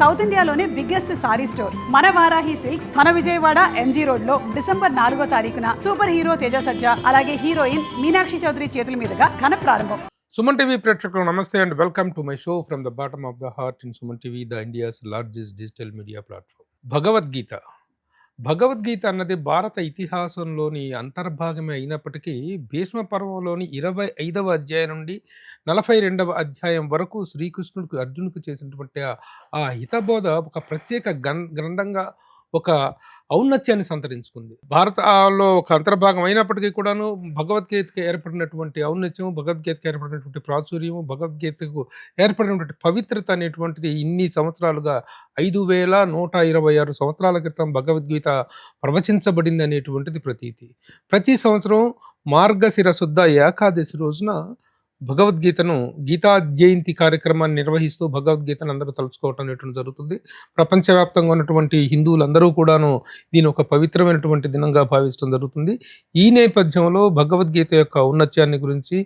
South ఇండియాలోనే biggest sorry store మన Varahi silks మన విజయవాడ ఎంజీ రోడ్ లో డిసెంబర్ 4వ తారీఖున సూపర్ హీరో తేజ సజ్జా అలాగే హీరోయిన్ మీనాక్షి చౌదరి చేతుల మీదుగా ఘన ప్రారంభం. సుమన్ టీవీ ప్రేక్షకులు నమస్తే and welcome to my show from the bottom of the heart in Suman TV, the India's largest digital media platform. Bhagavad Gita అన్నది భారత ఇతిహాసంలోని అంతర్భాగమే అయినప్పటికీ భీష్మ పర్వంలోని 25వ అధ్యాయం నుండి 42వ అధ్యాయం వరకు శ్రీకృష్ణుడికి అర్జునుడికి చేసినటువంటి ఆ హితబోధ ఒక ప్రత్యేక గ్రంథంగా ఒక ఔన్నత్యాన్ని సంతరించుకుంది. భారతలో ఒక అంతర్భాగం అయినప్పటికీ కూడాను భగవద్గీతకు ఏర్పడినటువంటి ఔన్నత్యం, భగవద్గీతకు ఏర్పడినటువంటి ప్రాచుర్యము, భగవద్గీతకు ఏర్పడినటువంటి పవిత్రత అనేటువంటిది ఇన్ని సంవత్సరాలుగా 5126 సంవత్సరాల క్రితం భగవద్గీత ప్రవచించబడింది అనేటువంటిది ప్రతీతి. ప్రతి సంవత్సరం మార్గశిర శుద్ధ ఏకాదశి రోజున భగవద్గీతను గీతా జయంతి కార్యక్రమాన్ని నిర్వహిస్తూ భగవద్గీతను అందరూ తలుచుకోవటం అనేటువంటి జరుగుతుంది. ప్రపంచవ్యాప్తంగా ఉన్నటువంటి హిందువులందరూ కూడాను దీని ఒక పవిత్రమైనటువంటి దినంగా భావించడం జరుగుతుంది. ఈ నేపథ్యంలో భగవద్గీత యొక్క ఔన్నత్యాన్ని గురించి,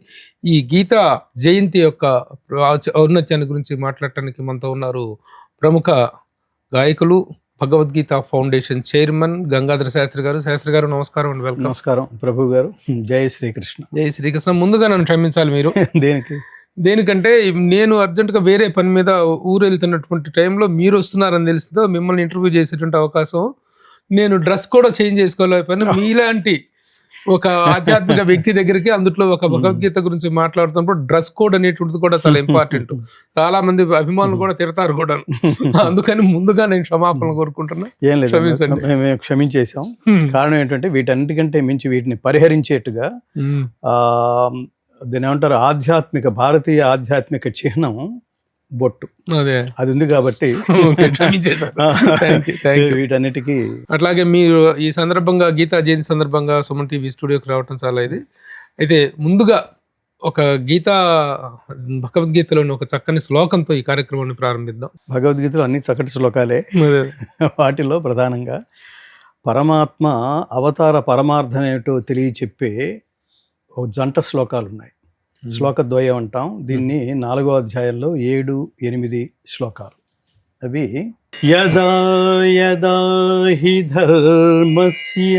ఈ గీతా జయంతి యొక్క ఔన్నత్యాన్ని గురించి మాట్లాడటానికి మనతో ఉన్నారు ప్రముఖ గాయకులు, భగవద్గీత ఫౌండేషన్ చైర్మన్ గంగాధర శాస్త్రి గారు. శాస్త్రి గారు నమస్కారం అండి, వెల్కమ్. నమస్కారం ప్రభు గారు. జై శ్రీకృష్ణ. జై శ్రీకృష్ణ. ముందుగా నన్ను క్షమించాలి మీరు. దేనికంటే నేను అర్జెంటుగా వేరే పని మీద ఊరు వెళ్తున్నటువంటి టైంలో మీరు వస్తున్నారని తెలిసిందో మిమ్మల్ని ఇంటర్వ్యూ చేసేటువంటి అవకాశం, నేను డ్రెస్ కూడా చేంజ్ చేసుకోలేకపోయినా మీలాంటి ఒక ఆధ్యాత్మిక వ్యక్తి దగ్గరికి అందులో ఒక భగవద్గీత గురించి మాట్లాడుతున్నప్పుడు డ్రెస్ కోడ్ అనేటువంటిది కూడా చాలా ఇంపార్టెంట్. చాలా మంది అభిమానులు కూడా తిడతారు కూడా, అందుకని ముందుగా నేను క్షమాపణ కోరుకుంటున్నా. ఏం లేదు, మేము క్షమించేసాం. కారణం ఏంటంటే వీటన్నిటికంటే మించి వీటిని పరిహరించేట్టుగా దీని ఏమంటారు, భారతీయ ఆధ్యాత్మిక చిహ్నం బొట్టు అది ఉంది కాబట్టి వీటన్నిటికీ. అట్లాగే మీరు ఈ సందర్భంగా గీతా జయంతి సందర్భంగా సుమన్ టీవీ స్టూడియోకి రావటం చాలా ఇది. అయితే ముందుగా ఒక భగవద్గీతలోని ఒక చక్కని శ్లోకంతో ఈ కార్యక్రమాన్ని ప్రారంభిద్దాం. భగవద్గీతలో అన్ని చక్కటి శ్లోకాలే. వాటిలో ప్రధానంగా పరమాత్మ అవతార పరమార్థం ఏమిటో తెలియచెప్పే ఒక జంట శ్లోకాలు ఉన్నాయి. శ్లోకద్వయం అంటాం దీన్ని. 4వ అధ్యాయంలో 7, 8 శ్లోకాలు. అవి యదా యదా హి ధర్మస్య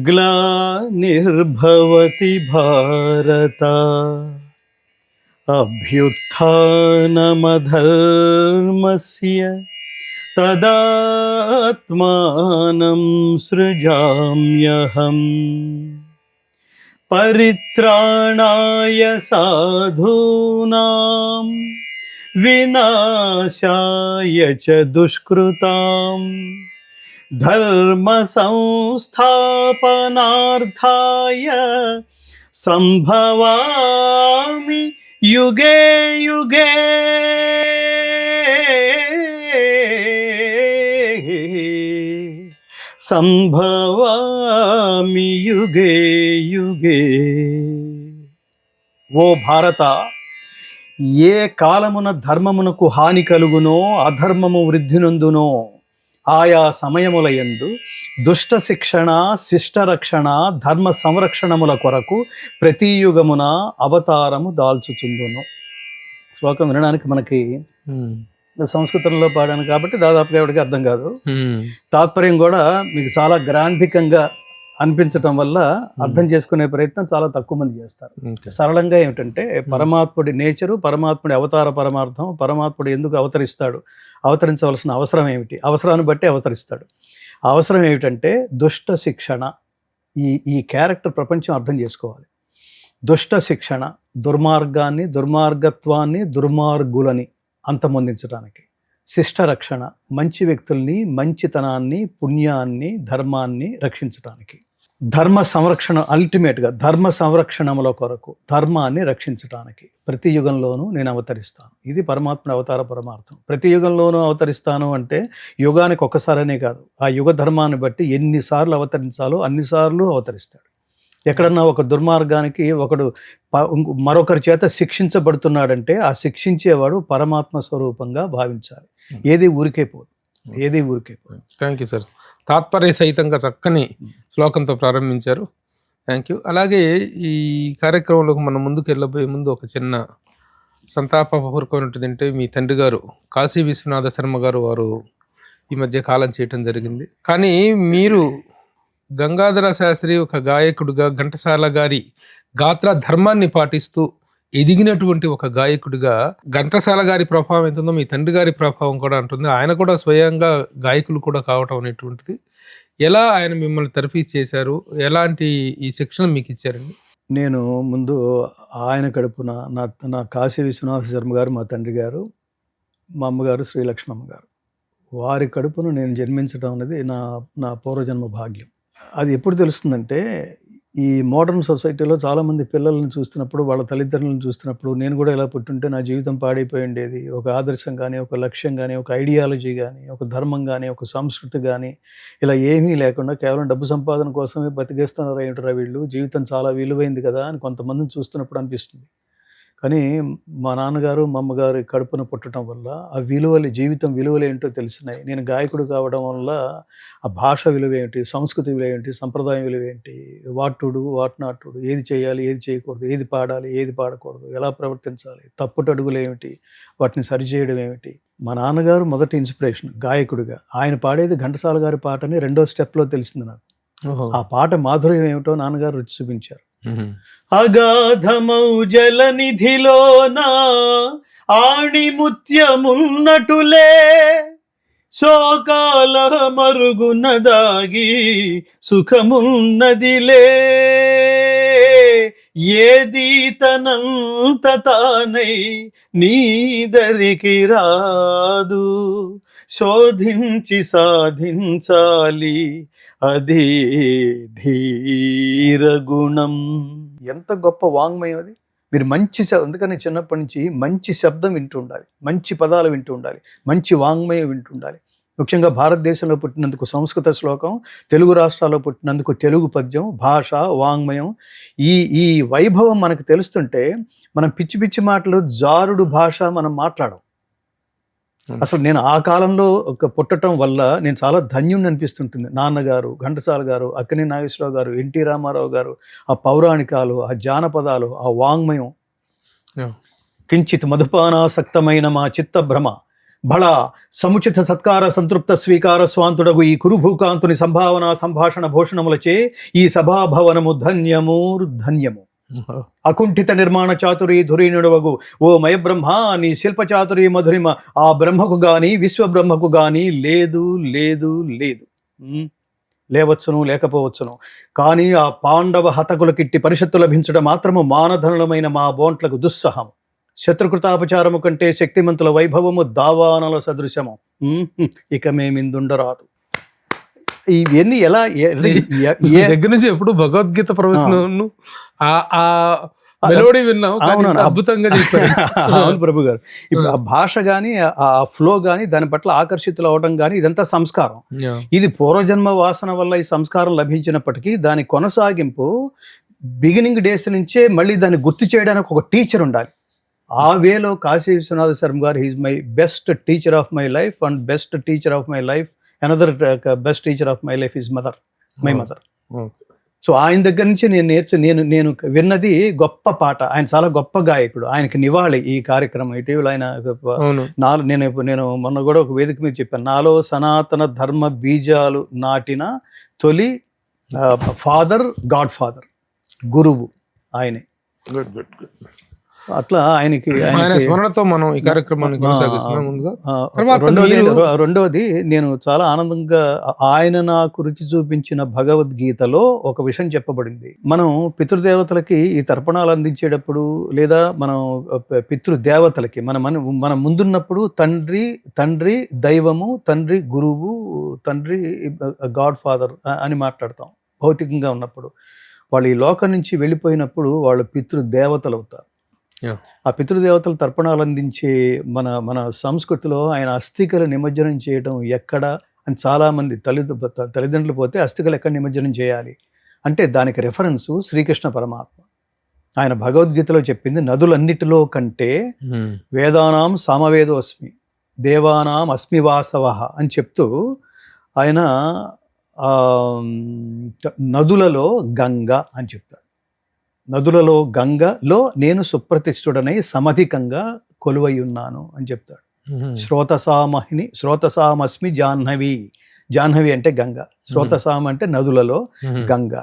గ్లానిర్భవతి భారత అభ్యుత్థానమధర్మస్య తదాత్మానం సృజామ్యహం పరిత్రాణాయ సాధూనాం వినాశాయ చ దుష్కృతాం ధర్మ సంస్థాపనార్థాయ సంభవామి యుగే యుగే. సంభవామి యుగే యుగే. ఓ భారత, ఏ కాలమున ధర్మమునకు హాని కలుగునో అధర్మము వృద్ధి నొందునో ఆయా సమయములయందు దుష్ట శిక్షణ, శిష్ట రక్షణ, ధర్మ సంరక్షణముల కొరకు ప్రతి యుగమున అవతారము దాల్చుచుందును. శ్లోకం వినడానికి మనకి సంస్కృతంలో పాడాను కాబట్టి దాదాపుగా ఎవరికి అర్థం కాదు. తాత్పర్యం కూడా మీకు చాలా గ్రాంధికంగా అనిపించటం వల్ల అర్థం చేసుకునే ప్రయత్నం చాలా తక్కువ మంది చేస్తారు. సరళంగా ఏమిటంటే పరమాత్ముడి నేచరు, పరమాత్ముడి అవతార పరమార్థం, పరమాత్ముడు ఎందుకు అవతరిస్తాడు, అవతరించవలసిన అవసరం ఏమిటి, అవసరాన్ని బట్టి అవతరిస్తాడు. అవసరం ఏమిటంటే దుష్ట శిక్షణ. ఈ క్యారెక్టర్ ప్రపంచం అర్థం చేసుకోవాలి. దుష్ట శిక్షణ, దుర్మార్గాన్ని, దుర్మార్గత్వాన్ని, దుర్మార్గులని అంతమొందించడానికి. శిష్ట రక్షణ, మంచి వ్యక్తుల్ని, మంచితనాన్ని, పుణ్యాన్ని, ధర్మాన్ని రక్షించడానికి. ధర్మ సంరక్షణ, అల్టిమేట్గా ధర్మ సంరక్షణముల కొరకు ధర్మాన్ని రక్షించడానికి ప్రతి యుగంలోనూ నేను అవతరిస్తాను. ఇది పరమాత్మ అవతార పరమార్థం. ప్రతి యుగంలోనూ అవతరిస్తాను అంటే యుగానికి ఒక్కసారనే కాదు, ఆ యుగ ధర్మాన్ని బట్టి ఎన్నిసార్లు అవతరించాలో అన్నిసార్లు అవతరిస్తాడు. ఎక్కడన్నా ఒక దుర్మార్గానికి ఒకడు మరొకరి చేత శిక్షించబడుతున్నాడంటే ఆ శిక్షించేవాడు పరమాత్మ స్వరూపంగా భావించాలి. ఏది ఊరికే పోదు. Thank you sir. తాత్పర్య సహితంగా చక్కని శ్లోకంతో ప్రారంభించారు. Thank you. అలాగే ఈ కార్యక్రమంలోకి మనం ముందుకు వెళ్ళబోయే ముందు ఒక చిన్న సంతాపపూర్వకమైనటువంటి మీ తండ్రి గారు కాశీ విశ్వనాథ శర్మ గారు వారు ఈ మధ్య కాలం చేయటం జరిగింది. కానీ మీరు గంగాధర శాస్త్రి ఒక గాయకుడిగా ఘంటసాల గారి గాత్ర ధర్మాన్ని పాటిస్తూ ఎదిగినటువంటి ఒక గాయకుడిగా ఘంటసాల గారి ప్రభావం ఎంత ఉందో మీ తండ్రి గారి ప్రభావం కూడా ఉంటుంది. ఆయన కూడా స్వయంగా గాయకులు కూడా కావటం అనేటువంటిది. ఎలా ఆయన మిమ్మల్ని తరఫీ చేశారు, ఎలాంటి ఈ శిక్షణ మీకు ఇచ్చారండి? నేను ముందు ఆయన కడుపున నా కాశీ విశ్వనాథ శర్మ గారు మా తండ్రి గారు, మా అమ్మగారు శ్రీలక్ష్మమ్మ గారు, వారి కడుపున నేను జన్మించడం అనేది నా పూర్వజన్మ భాగ్యం. అది ఎప్పుడు తెలుస్తుందంటే, ఈ మోడర్న్ సొసైటీలో చాలామంది పిల్లల్ని చూస్తున్నప్పుడు, వాళ్ళ తల్లిదండ్రులను చూస్తున్నప్పుడు, నేను కూడా ఇలా పుట్టుంటే నా జీవితం పాడైపోయి ఉండేది, ఒక ఆదర్శం కానీ, ఒక లక్ష్యం కానీ, ఒక ఐడియాలజీ కానీ, ఒక ధర్మం కానీ, ఒక సంస్కృతి కానీ ఇలా ఏమీ లేకుండా కేవలం డబ్బు సంపాదన కోసమే బతికేస్తున్నారా ఏంటారా వీళ్ళు, జీవితం చాలా విలువైంది కదా అని కొంతమందిని చూస్తున్నప్పుడు అనిపిస్తుంది. కానీ మా నాన్నగారు మా అమ్మగారు కడుపున పుట్టడం వల్ల ఆ విలువలు, జీవితం విలువలు ఏంటో తెలిసినాయి. నేను గాయకుడు కావడం వల్ల ఆ భాష విలువ ఏంటి, సంస్కృతి విలువ ఏంటి, సంప్రదాయం విలువ ఏంటి, what to do, what not to do, ఏది చేయాలి, ఏది చేయకూడదు, ఏది పాడాలి, ఏది పాడకూడదు, ఎలా ప్రవర్తించాలి, తప్పుటడుగులు ఏమిటి, వాటిని సరిచేయడం ఏమిటి. మా నాన్నగారు మొదటి ఇన్స్పిరేషన్ గాయకుడిగా. ఆయన పాడేది ఘంటసాల గారి పాటని రెండో స్టెప్లో తెలిసింది నాకు. ఆ పాట మాధుర్యం ఏమిటో నాన్నగారు రుచి చూపించారు. అగాధమౌ జలనిధిలోన ఆణిముత్యమున్నటులే, శోకాల మరుగున దాగి సుఖమున్నదిలే, ఏది తనంత తానై నీదరికి రాదు, శోధించి సాధించాలి అదే ధీరగుణం. ఎంత గొప్ప వాంగ్మయం అది. మీరు మంచి అందుకని చిన్నప్పటి నుంచి మంచి శబ్దం వింటూ ఉండాలి, మంచి పదాలు వింటూ ఉండాలి, మంచి వాంగ్మయం వింటూ ఉండాలి. ముఖ్యంగా భారతదేశంలో పుట్టినందుకు సంస్కృత శ్లోకం, తెలుగు రాష్ట్రాల్లో పుట్టినందుకు తెలుగు పద్యం, భాష, వాంగ్మయం, ఈ వైభవం మనకు తెలుస్తుంటే మనం పిచ్చి పిచ్చి మాటలు, జారుడు భాష మనం మాట్లాడం. అసలు నేను ఆ కాలంలో పుట్టడం వల్ల నేను చాలా ధన్యుని అనిపిస్తుంటుంది. నాన్నగారు, ఘంటసాల గారు, అక్కినేని నాగేశ్వరరావు గారు, ఎన్టీ రామారావు గారు, ఆ పౌరాణికాలు, ఆ జానపదాలు, ఆ వాంగ్మయం. కించిత్ మధుపానాసక్తమైన మా చిత్త భ్రమ బళ సముచిత సత్కార సంతృప్త స్వీకార స్వాంతుడగు ఈ కురుభూకాంతుని సంభావన సంభాషణ భూషణములచే ఈ సభాభవనము ధన్యము. అకుంఠిత నిర్మాణ చాతురి ధురీనుడవగు ఓ మయబ్రహ్మ, నీ శిల్ప చాతురి మధురిమ ఆ బ్రహ్మకు గాని విశ్వబ్రహ్మకు గాని లేదు లేదు లేదు. లేవచ్చును, లేకపోవచ్చును, కానీ ఆ పాండవ హతకులకిట్టి పరిషత్తు లభించడం మాత్రము మానధనులమైన మా బోంట్లకు దుస్సహం. శత్రుకృతాపచారము కంటే శక్తిమంతుల వైభవము దావానల సదృశము. ఇక మేమిందుండరాదు. ఇవన్నీ ఎలా దగ్గర నుంచి ఎప్పుడు భగవద్గీత ప్రవచనం మెలోడీ విన్నాం, అద్భుతంగా చెప్పారు. అవును ప్రభు గారు. ఇప్పుడు ఆ భాష కానీ, ఆ ఫ్లో కానీ, దాని పట్ల ఆకర్షితులు అవడం కానీ, ఇదంతా సంస్కారం. ఇది పూర్వజన్మ వాసన వల్ల ఈ సంస్కారం లభించినప్పటికీ దాని కొనసాగింపు బిగినింగ్ డేస్ నుంచే మళ్ళీ దాన్ని గుర్తు చేయడానికి ఒక టీచర్ ఉండాలి. ఆ వేలో కాశీ విశ్వనాథ శర్మ గారు he's my best teacher of my life and best teacher of my life. Another best teacher of my life is my mother. So ఆయన దగ్గర నుంచి నేను విన్నది గొప్ప పాట. ఆయన చాలా గొప్ప గాయకుడు. ఆయనకి నివాళి ఈ కార్యక్రమం. ఇటీవల ఆయన నేను మొన్న కూడా ఒక వేదిక మీద చెప్పాను, నాలో సనాతన ధర్మ బీజాలు నాటిన తొలి ఫాదర్, గాడ్ ఫాదర్, గురువు ఆయనే. అట్లా ఆయనకి స్మరణతో మనం ఈ కార్యక్రమాన్ని కొనసాగిస్తున్నాం. ముందుగా రెండవది, నేను చాలా ఆనందంగా ఆయన నాకు రుచి చూపించిన భగవద్గీతలో ఒక విషయం చెప్పబడింది. మనం పితృదేవతలకి ఈ తర్పణాలు అందించేటప్పుడు, లేదా మనం పితృదేవతలకి మన ముందున్నప్పుడు తండ్రి దైవము, తండ్రి గురువు, తండ్రి గాడ్ ఫాదర్ అని మాట్లాడతాం. భౌతికంగా ఉన్నప్పుడు వాళ్ళు ఈ లోకం నుంచి వెళ్ళిపోయినప్పుడు వాళ్ళు పితృదేవతలు అవుతారు. ఆ పితృదేవతలు తర్పణాలు అందించే మన సంస్కృతిలో ఆయన అస్థికలు నిమజ్జనం చేయడం ఎక్కడ అని చాలామంది తల్లిదండ్రులు పోతే అస్థికలు ఎక్కడ నిమజ్జనం చేయాలి అంటే దానికి రెఫరెన్సు శ్రీకృష్ణ పరమాత్మ. ఆయన భగవద్గీతలో చెప్పింది, నదులన్నిటిలో కంటే వేదానాం సామవేదోస్మి దేవానాం అస్మి వాసవః అని చెప్తూ ఆయన నదులలో గంగ అని చెప్తాడు. నదులలో గంగలో నేను సుప్రతిష్ఠుడనై సమధికంగా కొలువై ఉన్నాను అని చెప్తాడు. శ్రోతసామస్మి జాహ్నవి. జాహ్నవి అంటే గంగ, శ్రోతసామ అంటే నదులలో గంగ.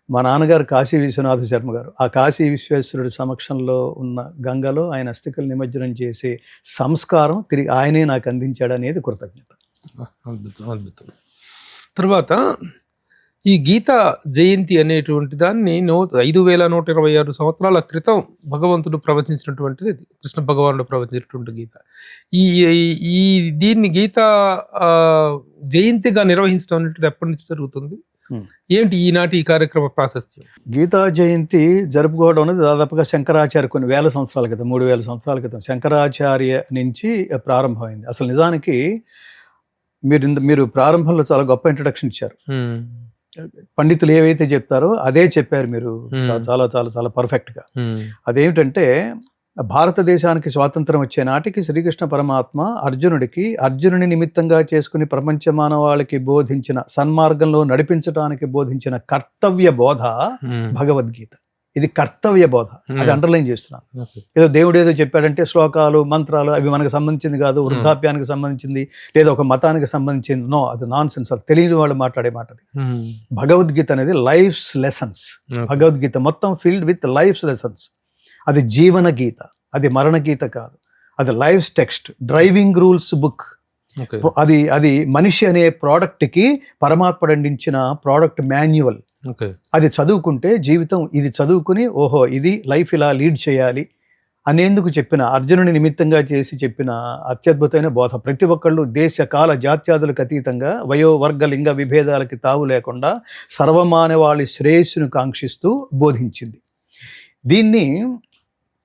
మా నాన్నగారు కాశీ విశ్వనాథ శర్మ గారు ఆ కాశీ విశ్వేశ్వరుడి సమక్షంలో ఉన్న గంగలో ఆయన అస్థికలు నిమజ్జనం చేసే సంస్కారం తిరిగి ఆయనే నాకు అందించాడు అనేది కృతజ్ఞత. అద్భుతం, అద్భుతం. తర్వాత ఈ గీతా జయంతి అనేటువంటి దాన్ని 5126 సంవత్సరాల క్రితం భగవంతుడు ప్రవచించినటువంటిది, కృష్ణ భగవానుడు ప్రవచించినటువంటి గీత. ఈ ఈ దీన్ని గీతా జయంతిగా నిర్వహించడం అనేటువంటి ఎప్పటి నుంచి జరుగుతుంది? ఏంటి ఈనాటి ఈ కార్యక్రమ ప్రాశస్త్యం? గీతా జయంతి జరుపుకోవడం అనేది దాదాపుగా శంకరాచార్య కొన్ని వేల సంవత్సరాల క్రితం, 3000 సంవత్సరాల క్రితం శంకరాచార్య నుంచి ప్రారంభమైంది. అసలు నిజానికి మీరు ప్రారంభంలో చాలా గొప్ప ఇంట్రడక్షన్ ఇచ్చారు. పండితులు ఏవైతే చెప్తారో అదే చెప్పారు మీరు చాలా చాలా చాలా పర్ఫెక్ట్గా. అదేమిటంటే భారతదేశానికి స్వాతంత్రం వచ్చే నాటికి శ్రీకృష్ణ పరమాత్మ అర్జునుని నిమిత్తంగా చేసుకుని ప్రపంచ మానవాళికి బోధించిన సన్మార్గంలో నడిపించడానికి బోధించిన కర్తవ్య బోధ భగవద్గీత. ఇది కర్తవ్య బోధ, అది అండర్లైన్ చేస్తున్నాను. ఏదో దేవుడు ఏదో చెప్పాడంటే శ్లోకాలు మంత్రాలు అవి మనకు సంబంధించింది కాదు, వృద్ధాప్యానికి సంబంధించింది లేదా ఒక మతానికి సంబంధించింది. నో, అది నాన్ సెన్స్, అది తెలియని వాళ్ళు మాట్లాడే మాట. అది భగవద్గీత అనేది లైఫ్స్ లెసన్స్. భగవద్గీత మొత్తం ఫిల్డ్ విత్ లైఫ్స్ లెసన్స్. అది జీవన గీత, అది మరణ గీత కాదు, అది life text, driving rules book. అది మనిషి అనే ప్రోడక్ట్కి పరమాత్మ అందించిన ప్రోడక్ట్ మాన్యువల్. అది చదువుకుంటే జీవితం, ఇది చదువుకుని ఓహో ఇది లైఫ్ ఇలా లీడ్ చేయాలి అనేందుకు చెప్పిన, అర్జునుని నిమిత్తంగా చేసి చెప్పిన అత్యద్భుతమైన బోధ. ప్రతి ఒక్కళ్ళు దేశ కాల జాత్యాదులకు అతీతంగా వయోవర్గ లింగ విభేదాలకి తావు లేకుండా సర్వమానవాళి శ్రేయస్సును కాంక్షిస్తూ బోధించింది.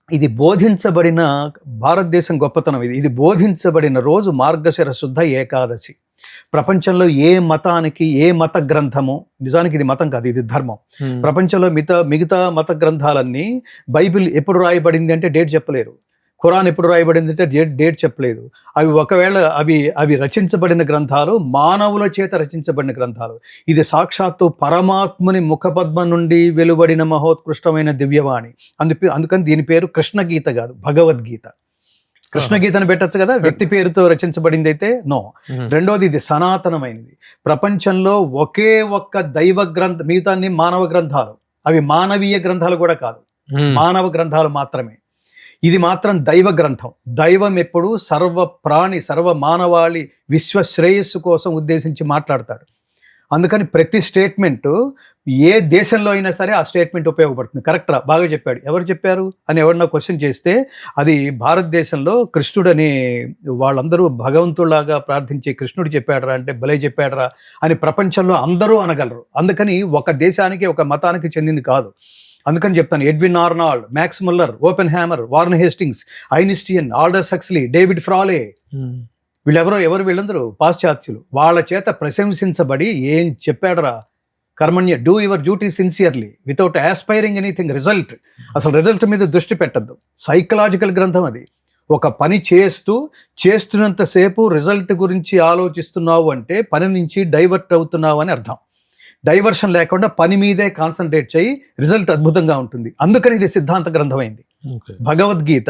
ఇది బోధించబడిన భారతదేశం గొప్పతనం. ఇది బోధించబడిన రోజు మార్గశిర శుద్ధ ఏకాదశి. ప్రపంచంలో ఏ మతానికి ఏ మత గ్రంథము, నిజానికి ఇది మతం కాదు, ఇది ధర్మం. ప్రపంచంలో మిగతా మత గ్రంథాలన్నీ బైబిల్ ఎప్పుడు రాయబడింది అంటే డేట్ చెప్పలేరు, ఖురాన్ ఎప్పుడు రాయబడింది అంటే డేట్ చెప్పలేదు. అవి ఒకవేళ అవి రచించబడిన గ్రంథాలు మానవుల చేత రచించబడిన గ్రంథాలు. ఇది సాక్షాత్తు పరమాత్ముని ముఖపద్మ నుండి వెలువడిన మహోత్కృష్టమైన దివ్యవాణి. అందుకని దీని పేరు కృష్ణగీత కాదు, భగవద్గీత. కృష్ణగీతను పెట్టచ్చు కదా, వ్యక్తి పేరుతో రచించబడింది అయితే నో. రెండోది ఇది సనాతనమైనది. ప్రపంచంలో ఒకే ఒక్క దైవ గ్రంథ, మిగతాన్ని మానవ గ్రంథాలు, అవి మానవీయ గ్రంథాలు కూడా కాదు, మానవ గ్రంథాలు మాత్రమే. ఇది మాత్రం దైవ గ్రంథం. దైవం ఎప్పుడు సర్వ ప్రాణి సర్వ మానవాళి విశ్వ శ్రేయస్సు కోసం ఉద్దేశించి మాట్లాడతాడు. అందుకని ప్రతి స్టేట్మెంటు ఏ దేశంలో అయినా సరే ఆ స్టేట్మెంట్ ఉపయోగపడుతుంది. కరెక్టరా, బాగా చెప్పాడు, ఎవరు చెప్పారు అని ఎవరన్నా క్వశ్చన్ చేస్తే అది భారతదేశంలో కృష్ణుడని వాళ్ళందరూ భగవంతుడిలాగా ప్రార్థించే కృష్ణుడు చెప్పాడరా అంటే భలే చెప్పాడరా అని ప్రపంచంలో అందరూ అనగలరు. అందుకని ఒక దేశానికి ఒక మతానికి చెందింది కాదు. అందుకని చెప్తాను, Edwin Arnold, Max Muller, Oppenheimer, Warren Hastings, Einstein, Aldous Huxley, David Frawley, వీళ్ళందరూ పాశ్చాత్యులు. వాళ్ళ చేత ప్రశంసించబడి ఏం చెప్పాడరా, కర్మణ్య, do your duty sincerely without aspiring anything result. అసలు రిజల్ట్ మీద దృష్టి పెట్టద్దు. సైకలాజికల్ గ్రంథం అది. ఒక పని చేస్తున్నంతసేపు రిజల్ట్ గురించి ఆలోచిస్తున్నావు అంటే పని నుంచి డైవర్ట్ అవుతున్నావు అని అర్థం. డైవర్షన్ లేకుండా పని మీదే కాన్సన్ట్రేట్ చేయి, రిజల్ట్ అద్భుతంగా ఉంటుంది. అందుకని ఇది సిద్ధాంత గ్రంథమైంది. భగవద్గీత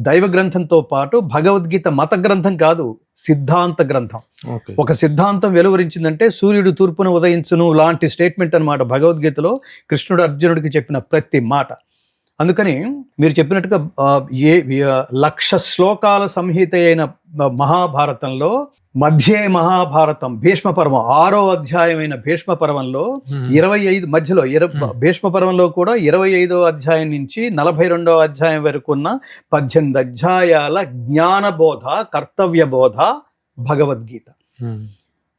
దైవ గ్రంథంతో పాటు భగవద్గీత మత గ్రంథం కాదు, సిద్ధాంత గ్రంథం. ఒక సిద్ధాంతం వెలువరించిందంటే సూర్యుడు తూర్పున ఉదయించును లాంటి స్టేట్మెంట్ అన్నమాట భగవద్గీతలో కృష్ణుడు అర్జునుడికి చెప్పిన ప్రతి మాట. అందుకని మీరు చెప్పినట్టుగా 1,00,000 శ్లోకాల సంహిత అయిన మహాభారతంలో మధ్యే మహాభారతం భీష్మ పర్వం 6వ అధ్యాయమైన భీష్మ పర్వంలో 25 మధ్యలో భీష్మ పర్వంలో కూడా 25వ అధ్యాయం నుంచి 42వ అధ్యాయం వరకు ఉన్న 18 అధ్యాయాల జ్ఞానబోధ, కర్తవ్య బోధ భగవద్గీత.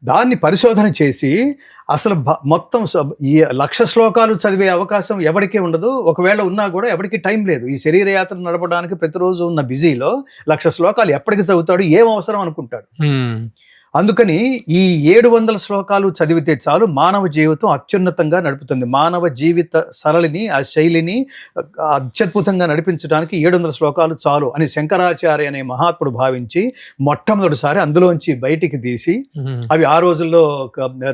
దాన్ని పరిశోధన చేసి అసలు మొత్తం 1,00,000 శ్లోకాలు చదివే అవకాశం ఎవరికీ ఉండదు. ఒకవేళ ఉన్నా కూడా ఎవరికి టైం లేదు. ఈ శరీరయాత్ర నడపడానికి ప్రతిరోజు ఉన్న బిజీలో 1,00,000 శ్లోకాలు ఎప్పటికి చదువుతాడు, ఏం అవసరం అనుకుంటాడు. అందుకని ఈ 700 శ్లోకాలు చదివితే చాలు మానవ జీవితం అత్యున్నతంగా నడుపుతుంది. మానవ జీవిత సరళిని, ఆ శైలిని అత్యద్భుతంగా నడిపించడానికి 700 శ్లోకాలు చాలు అని శంకరాచార్య అనే మహాత్ముడు భావించి మొట్టమొదటిసారి అందులోంచి బయటికి తీసి అవి ఆ రోజుల్లో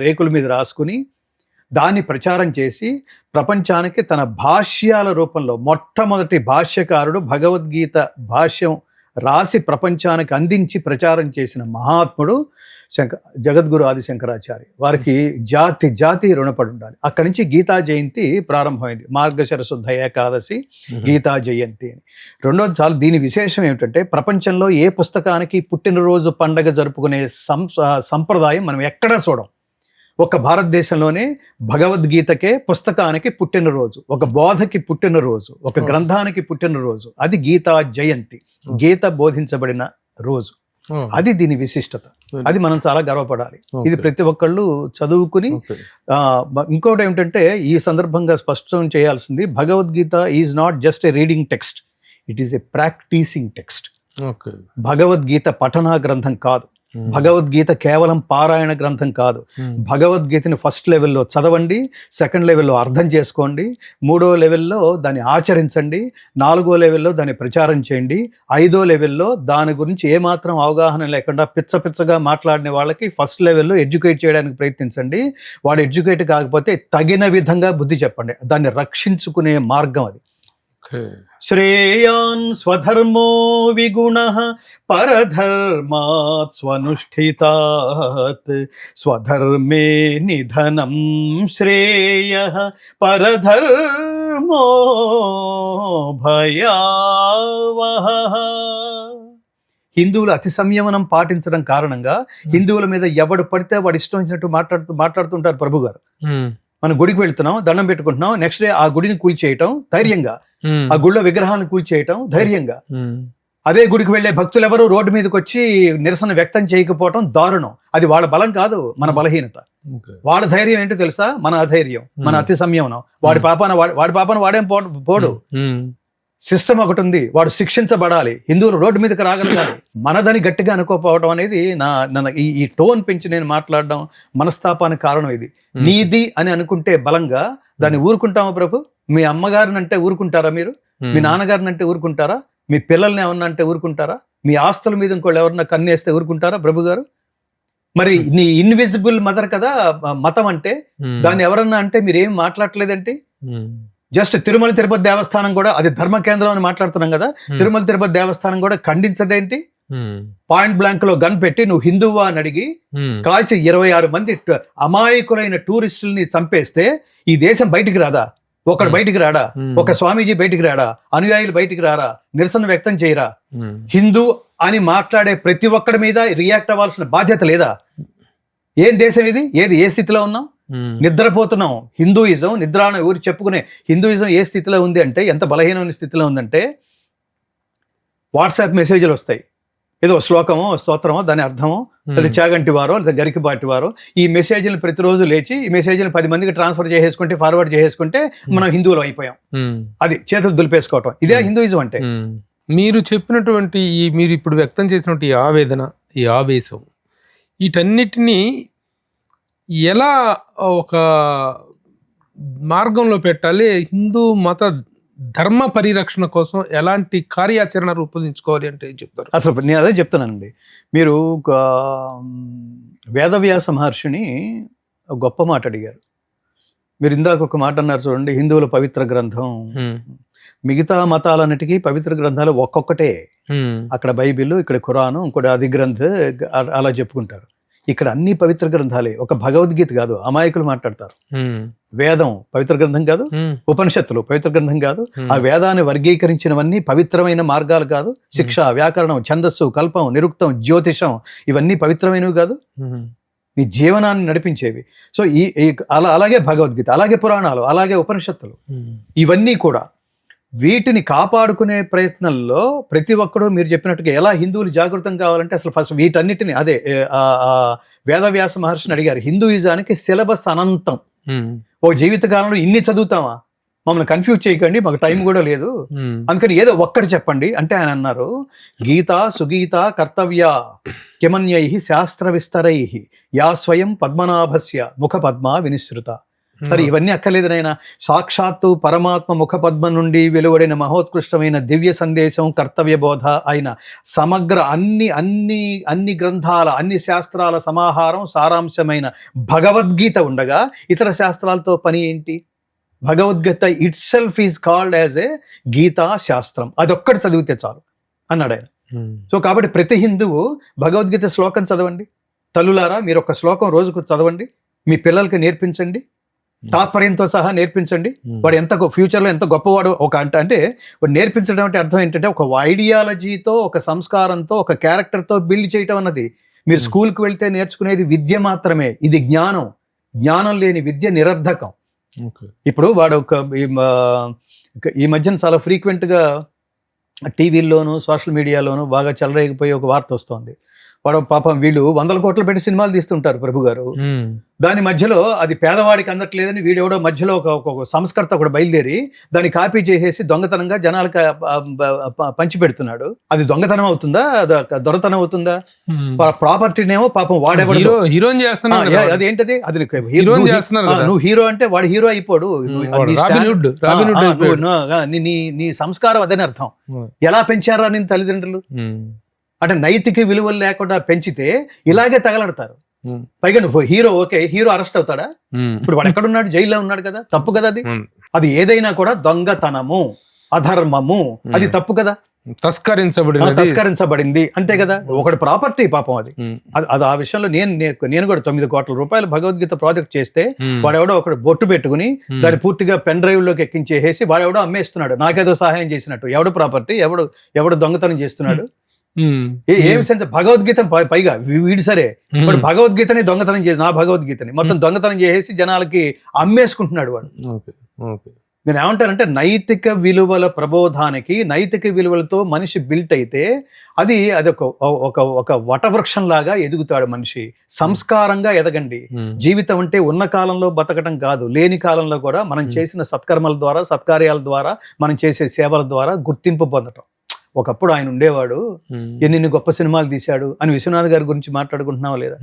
రేకుల మీద రాసుకుని దాన్ని ప్రచారం చేసి ప్రపంచానికి తన భాష్యాల రూపంలో మొట్టమొదటి భాష్యకారుడు భగవద్గీత భాష్యం రాసి ప్రపంచానికి అందించి ప్రచారం చేసిన మహాత్ముడు జగద్గురు ఆది శంకరాచార్య. వారికి జాతి రుణపడి ఉండాలి. అక్కడి నుంచి గీతా జయంతి ప్రారంభమైంది. మార్గశిర శుద్ధ ఏకాదశి గీతా జయంతి అని. రెండోది చాలా దీని విశేషం ఏమిటంటే ప్రపంచంలో ఏ పుస్తకానికి పుట్టినరోజు పండగ జరుపుకునే సంప్రదాయం మనం ఎక్కడా చూడం. ఒక భారతదేశంలోనే భగవద్గీతకే పుస్తకానికి పుట్టినరోజు, ఒక బోధకి పుట్టినరోజు, ఒక గ్రంథానికి పుట్టినరోజు, అది గీతా జయంతి, గీత బోధించబడిన రోజు. అది దీని విశిష్టత. అది మనం చాలా గర్వపడాలి. ఇది ప్రతి ఒక్కళ్ళు చదువుకుని. ఇంకోటి ఏమిటంటే ఈ సందర్భంగా స్పష్టం చేయాల్సింది, Bhagavad Gita is not just a reading text, it is a practicing text. Bhagavad Gita పఠనా గ్రంథం కాదు, భగవద్గీత కేవలం పారాయణ గ్రంథం కాదు. భగవద్గీతని ఫస్ట్ లెవెల్లో చదవండి, సెకండ్ లెవెల్లో అర్థం చేసుకోండి, 3వ లెవెల్లో దాన్ని ఆచరించండి, 4వ లెవెల్లో దాన్ని ప్రచారం చేయండి, 5వ లెవెల్లో దాని గురించి ఏమాత్రం అవగాహన లేకుండా పిచ్చగా మాట్లాడిన వాళ్ళకి ఫస్ట్ లెవెల్లో ఎడ్యుకేట్ చేయడానికి ప్రయత్నించండి. వాడు ఎడ్యుకేట్ కాకపోతే తగిన విధంగా బుద్ధి చెప్పండి. దాన్ని రక్షించుకునే మార్గం అది. శ్రేయాన్ స్వధర్మో విగుణః పరధర్మాత్ స్వనుష్ఠితాత్ స్వధర్మే నిధనం శ్రేయః పరధర్మో భయావహః. హిందువులు అతి సంయమనం పాటించడం కారణంగా హిందువుల మీద ఎవడు పడితే వాడు ఇష్టం వచ్చినట్టు మాట్లాడుతుంటారు. ప్రభు గారు, మనం గుడికి వెళ్తున్నాం, దండం పెట్టుకుంటున్నాం, నెక్స్ట్ డే ఆ గుడిని కూల్చేయటం ధైర్యంగా, ఆ గుళ్ళ విగ్రహాలను కూల్చేయటం ధైర్యంగా. అదే గుడికి వెళ్లే భక్తులు ఎవరు రోడ్డు మీదకి వచ్చి నిరసన వ్యక్తం చేయకపోవటం దారుణం. అది వాళ్ళ బలం కాదు, మన బలహీనత. వాళ్ళ ధైర్యం ఏంటో తెలుసా? మన అధైర్యం, మన అతి సంయమనం. వాడి పాపాన వాడేం పోడు. సిస్టమ్ ఒకటి ఉంది, వాడు శిక్షించబడాలి. హిందువులు రోడ్డు మీదకి రాగలగాలి. మనదని గట్టిగా అనుకోకపోవడం అనేది ఈ టోన్ పెంచి నేను మాట్లాడడం మనస్తాపానికి కారణం. ఇది నీది అని అనుకుంటే బలంగా దాన్ని ఊరుకుంటామా ప్రభు? మీ అమ్మగారిని అంటే ఊరుకుంటారా మీరు? మీ నాన్నగారిని అంటే ఊరుకుంటారా? మీ పిల్లల్ని ఏమన్నా అంటే ఊరుకుంటారా? మీ ఆస్తుల మీద ఇంకోళ్ళు ఎవరన్నా కన్నేస్తే ఊరుకుంటారా ప్రభు గారు? మరి నీ ఇన్విజిబుల్ మదర్ కదా మతం అంటే. దాన్ని ఎవరన్నా అంటే మీరు ఏం మాట్లాడలేదేంటి? జస్ట్ తిరుమల తిరుపతి దేవస్థానం కూడా, అది ధర్మ కేంద్రం అని మాట్లాడుతున్నాం కదా, తిరుమల తిరుపతి దేవస్థానం కూడా ఖండించదేంటి? పాయింట్ బ్లాంక్ లో గన్ పెట్టి నువ్వు హిందువా అని అడిగి కాల్చి 26 మంది అమాయకులైన టూరిస్టుల్ని చంపేస్తే ఈ దేశం బయటికి రాదా? ఒకడు బయటికి రాడా? ఒక స్వామీజీ బయటికి రాడా? అనుయాయులు బయటికి రారా? నిరసన వ్యక్తం చేయరా? హిందూ అని మాట్లాడే ప్రతి ఒక్కడి మీద రియాక్ట్ అవ్వాల్సిన బాధ్యత లేదా? ఏం దేశం ఇది? ఏ స్థితిలో ఉన్నాం? నిద్రపోతున్నాం. హిందూయిజం నిద్రాణ ఊరి చెప్పుకునే హిందూయిజం ఏ స్థితిలో ఉంది అంటే, ఎంత బలహీనమైన స్థితిలో ఉందంటే, వాట్సాప్ మెసేజ్లు వస్తాయి, ఏదో శ్లోకమో స్తోత్రమో దాని అర్థమో, లేదా చాగంటి వారో లేదా గరికిపాటి వారో ఈ మెసేజ్లు ప్రతిరోజు లేచి ఈ మెసేజ్లు 10 మందికి ట్రాన్స్ఫర్ చేసేసుకుంటే, ఫార్వర్డ్ చేసేసుకుంటే మనం హిందువులు అయిపోయాం. అది చేతులు దులిపేసుకోవటం. ఇదే హిందూయిజం అంటే. మీరు చెప్పినటువంటి మీరు ఇప్పుడు వ్యక్తం చేసినటువంటి ఆవేదన, ఈ ఆవేశం, వీటన్నిటినీ ఎలా ఒక మార్గంలో పెట్టాలి? హిందూ మత ధర్మ పరిరక్షణ కోసం ఎలాంటి కార్యాచరణ రూపొందించుకోవాలి అంటే ఏం చెప్తారు? అసలు నేను అదే చెప్తానండి. మీరు వేదవ్యాస మహర్షిని గొప్ప మాట అడిగారు. మీరు ఇందాక ఒక మాట అన్నారు చూడండి, హిందువుల పవిత్ర గ్రంథం. మిగతా మతాలన్నిటికీ పవిత్ర గ్రంథాలు ఒక్కొక్కటే. అక్కడ బైబిల్, ఇక్కడ ఖురాను, ఇంకోటి ఆది గ్రంథ, అలా చెప్పుకుంటారు. ఇక్కడ అన్ని పవిత్ర గ్రంథాలే. ఒక భగవద్గీత కాదు, అమాయకులు మాట్లాడతారు. వేదం పవిత్ర గ్రంథం కాదు, ఉపనిషత్తులు పవిత్ర గ్రంథం కాదు. ఆ వేదాన్ని వర్గీకరించినవన్నీ పవిత్రమైన మార్గాలు కాదు. శిక్ష, వ్యాకరణం, ఛందస్సు, కల్పం, నిరుక్తం, జ్యోతిషం ఇవన్నీ పవిత్రమైనవి కాదు, నీ జీవనాన్ని నడిపించేవి. సో అలాగే భగవద్గీత, అలాగే పురాణాలు, అలాగే ఉపనిషత్తులు, ఇవన్నీ కూడా వీటిని కాపాడుకునే ప్రయత్నంలో ప్రతి ఒక్కడూ మీరు చెప్పినట్టుగా ఎలా హిందువులు జాగృతం కావాలంటే అసలు ఫస్ట్ వీటన్నిటిని అదే వేదవ్యాస మహర్షిని అడిగారు. హిందూయిజానికి సిలబస్ అనంతం. ఒక జీవితకాలంలో ఇన్ని చదువుతామా? మమ్మల్ని కన్ఫ్యూజ్ చేయకండి, మాకు టైం కూడా లేదు, అందుకని ఏదో ఒక్కటి చెప్పండి అంటే ఆయన అన్నారు, గీత సుగీత కర్తవ్య కిమన్యై శాస్త్ర విస్తరై యా స్వయం పద్మనాభస్య ముఖ పద్మ వినిశ్రుత. సరే ఇవన్నీ అక్కర్లేదు నాయన. సాక్షాత్తు పరమాత్మ ముఖపద్మం నుండి వెలువడిన మహోత్కృష్టమైన దివ్య సందేశం, కర్తవ్య బోధ అయిన సమగ్ర అన్ని గ్రంథాల, అన్ని శాస్త్రాల సమాహారం, సారాంశమైన భగవద్గీత ఉండగా ఇతర శాస్త్రాలతో పని ఏంటి? Bhagavad Gita itself is called as a Gita శాస్త్రం. అదొక్కటి చదివితే చాలు అన్నాడు ఆయన. సో కాబట్టి ప్రతి హిందువు భగవద్గీత శ్లోకం చదవండి. తల్లులారా, మీరు ఒక శ్లోకం రోజుకు చదవండి, మీ పిల్లలకి నేర్పించండి, తాత్పర్యంతో సహా నేర్పించండి. వాడు ఎంత ఫ్యూచర్లో ఎంత గొప్పవాడు అంటే వాడు నేర్పించడం అంటే అర్థం ఏంటంటే ఒక ఐడియాలజీతో, ఒక సంస్కారంతో, ఒక క్యారెక్టర్తో బిల్డ్ చేయటం అన్నది. మీరు స్కూల్కి వెళ్తే నేర్చుకునేది విద్య మాత్రమే, ఇది జ్ఞానం. జ్ఞానం లేని విద్య నిరర్ధకం. ఇప్పుడు వాడు ఈ మధ్యన చాలా ఫ్రీక్వెంట్గా టీవీల్లోనూ సోషల్ మీడియాలోనూ బాగా చెలరేగిపోయి ఒక వార్త వస్తుంది. వాడు పాపం వీళ్ళు 100 కోట్లు పెట్టి సినిమాలు తీస్తుంటారు ప్రభు గారు. దాని మధ్యలో అది పేదవాడికి అందట్లేదని వీడెవడో మధ్యలో ఒక సంస్కర్త ఒకటి బయలుదేరి దాన్ని కాపీ చేసేసి దొంగతనంగా జనాలకు పంచి పెడుతున్నాడు. అది దొంగతనం అవుతుందా, దొరతనం అవుతుందా? ప్రాపర్టీనేమో పాపం వాడెవడో హీరోయిన్ చేస్తున్నాడు. అదేంటది? అది నువ్వు హీరో అంటే వాడు హీరో అయిపోడు. నీ సంస్కారం అదని అర్థం. ఎలా పెంచారా నేను తల్లిదండ్రులు? అంటే నైతిక విలువలు లేకుండా పెంచితే ఇలాగే తగలడతారు. పైగా నువ్వు హీరో, ఓకే, హీరో అరెస్ట్ అవుతాడా? ఇప్పుడు వాడు ఎక్కడున్నాడు? జైల్లో ఉన్నాడు కదా. తప్పు కదా అది. అది ఏదైనా కూడా దొంగతనము, అధర్మము, అది తప్పు కదా. తస్కరించబడింది అంతే కదా. ఒకటి ప్రాపర్టీ పాపం అది. ఆ విషయంలో నేను కూడా 9 కోట్ల రూపాయలు భగవద్గీత ప్రాజెక్ట్ చేస్తే వాడెవడో ఒకడు బొట్టు పెట్టుకుని దాన్ని పూర్తిగా పెన్ డ్రైవ్ లోకి ఎక్కించేసి వాడెవడో అమ్మేస్తున్నాడు, నాకేదో సహాయం చేసినట్టు. ఎవడు ప్రాపర్టీ, ఎవడు దొంగతనం చేస్తున్నాడు? ఏమి సెన్స్? భగవద్గీత పైగా వీడు సరే, ఇప్పుడు భగవద్గీతని దొంగతనం చేసి, నా భగవద్గీతని మొత్తం దొంగతనం చేసి జనాలకి అమ్మేసుకుంటున్నాడు వాడు. నేను ఏమంటానంటే నైతిక విలువల ప్రబోధానికి, నైతిక విలువలతో మనిషి బిల్ట్ అయితే అది ఒక వటవృక్షం లాగా ఎదుగుతాడు మనిషి. సంస్కారంగా ఎదగండి. జీవితం అంటే ఉన్న కాలంలో బతకటం కాదు, లేని కాలంలో కూడా మనం చేసిన సత్కర్మల ద్వారా, సత్కార్యాల ద్వారా, మనం చేసే సేవల ద్వారా గుర్తింపు పొందటం. ఒకప్పుడు ఆయన ఉండేవాడు, ఎన్ని గొప్ప సినిమాలు తీశాడు అని విశ్వనాథ్ గారి గురించి మాట్లాడుకుంటున్నావా లేదా?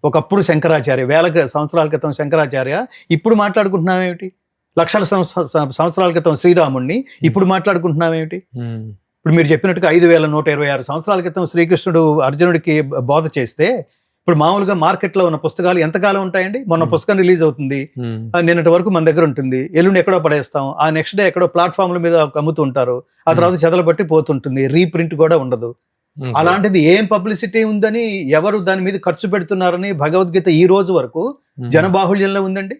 ఒకప్పుడు శంకరాచార్య, 1000 సంవత్సరాల క్రితం శంకరాచార్య, ఇప్పుడు మాట్లాడుకుంటున్నావేమిటి? లక్షల సంవత్సరాల క్రితం శ్రీరాముణ్ణి ఇప్పుడు మాట్లాడుకుంటున్నావేమిటి? ఇప్పుడు మీరు చెప్పినట్టుగా 5126 సంవత్సరాల క్రితం శ్రీకృష్ణుడు అర్జునుడికి బోధ చేస్తే ఇప్పుడు మామూలుగా మార్కెట్లో ఉన్న పుస్తకాలు ఎంతకాలం ఉంటాయండి? మొన్న పుస్తకం రిలీజ్ అవుతుంది, నిన్నటి వరకు మన దగ్గర ఉంటుంది, ఎల్లుండి ఎక్కడో పడేస్తాం, ఆ నెక్స్ట్ డే ఎక్కడో ప్లాట్ఫామ్ల మీద అమ్ముతూ ఉంటారు, ఆ తర్వాత చెదలబట్టి పోతుంటుంది, రీప్రింట్ కూడా ఉండదు. అలాంటిది ఏం పబ్లిసిటీ ఉందని, ఎవరు దాని మీద ఖర్చు పెడుతున్నారని భగవద్గీత ఈ రోజు వరకు జనబాహుళ్యంలో ఉందండి.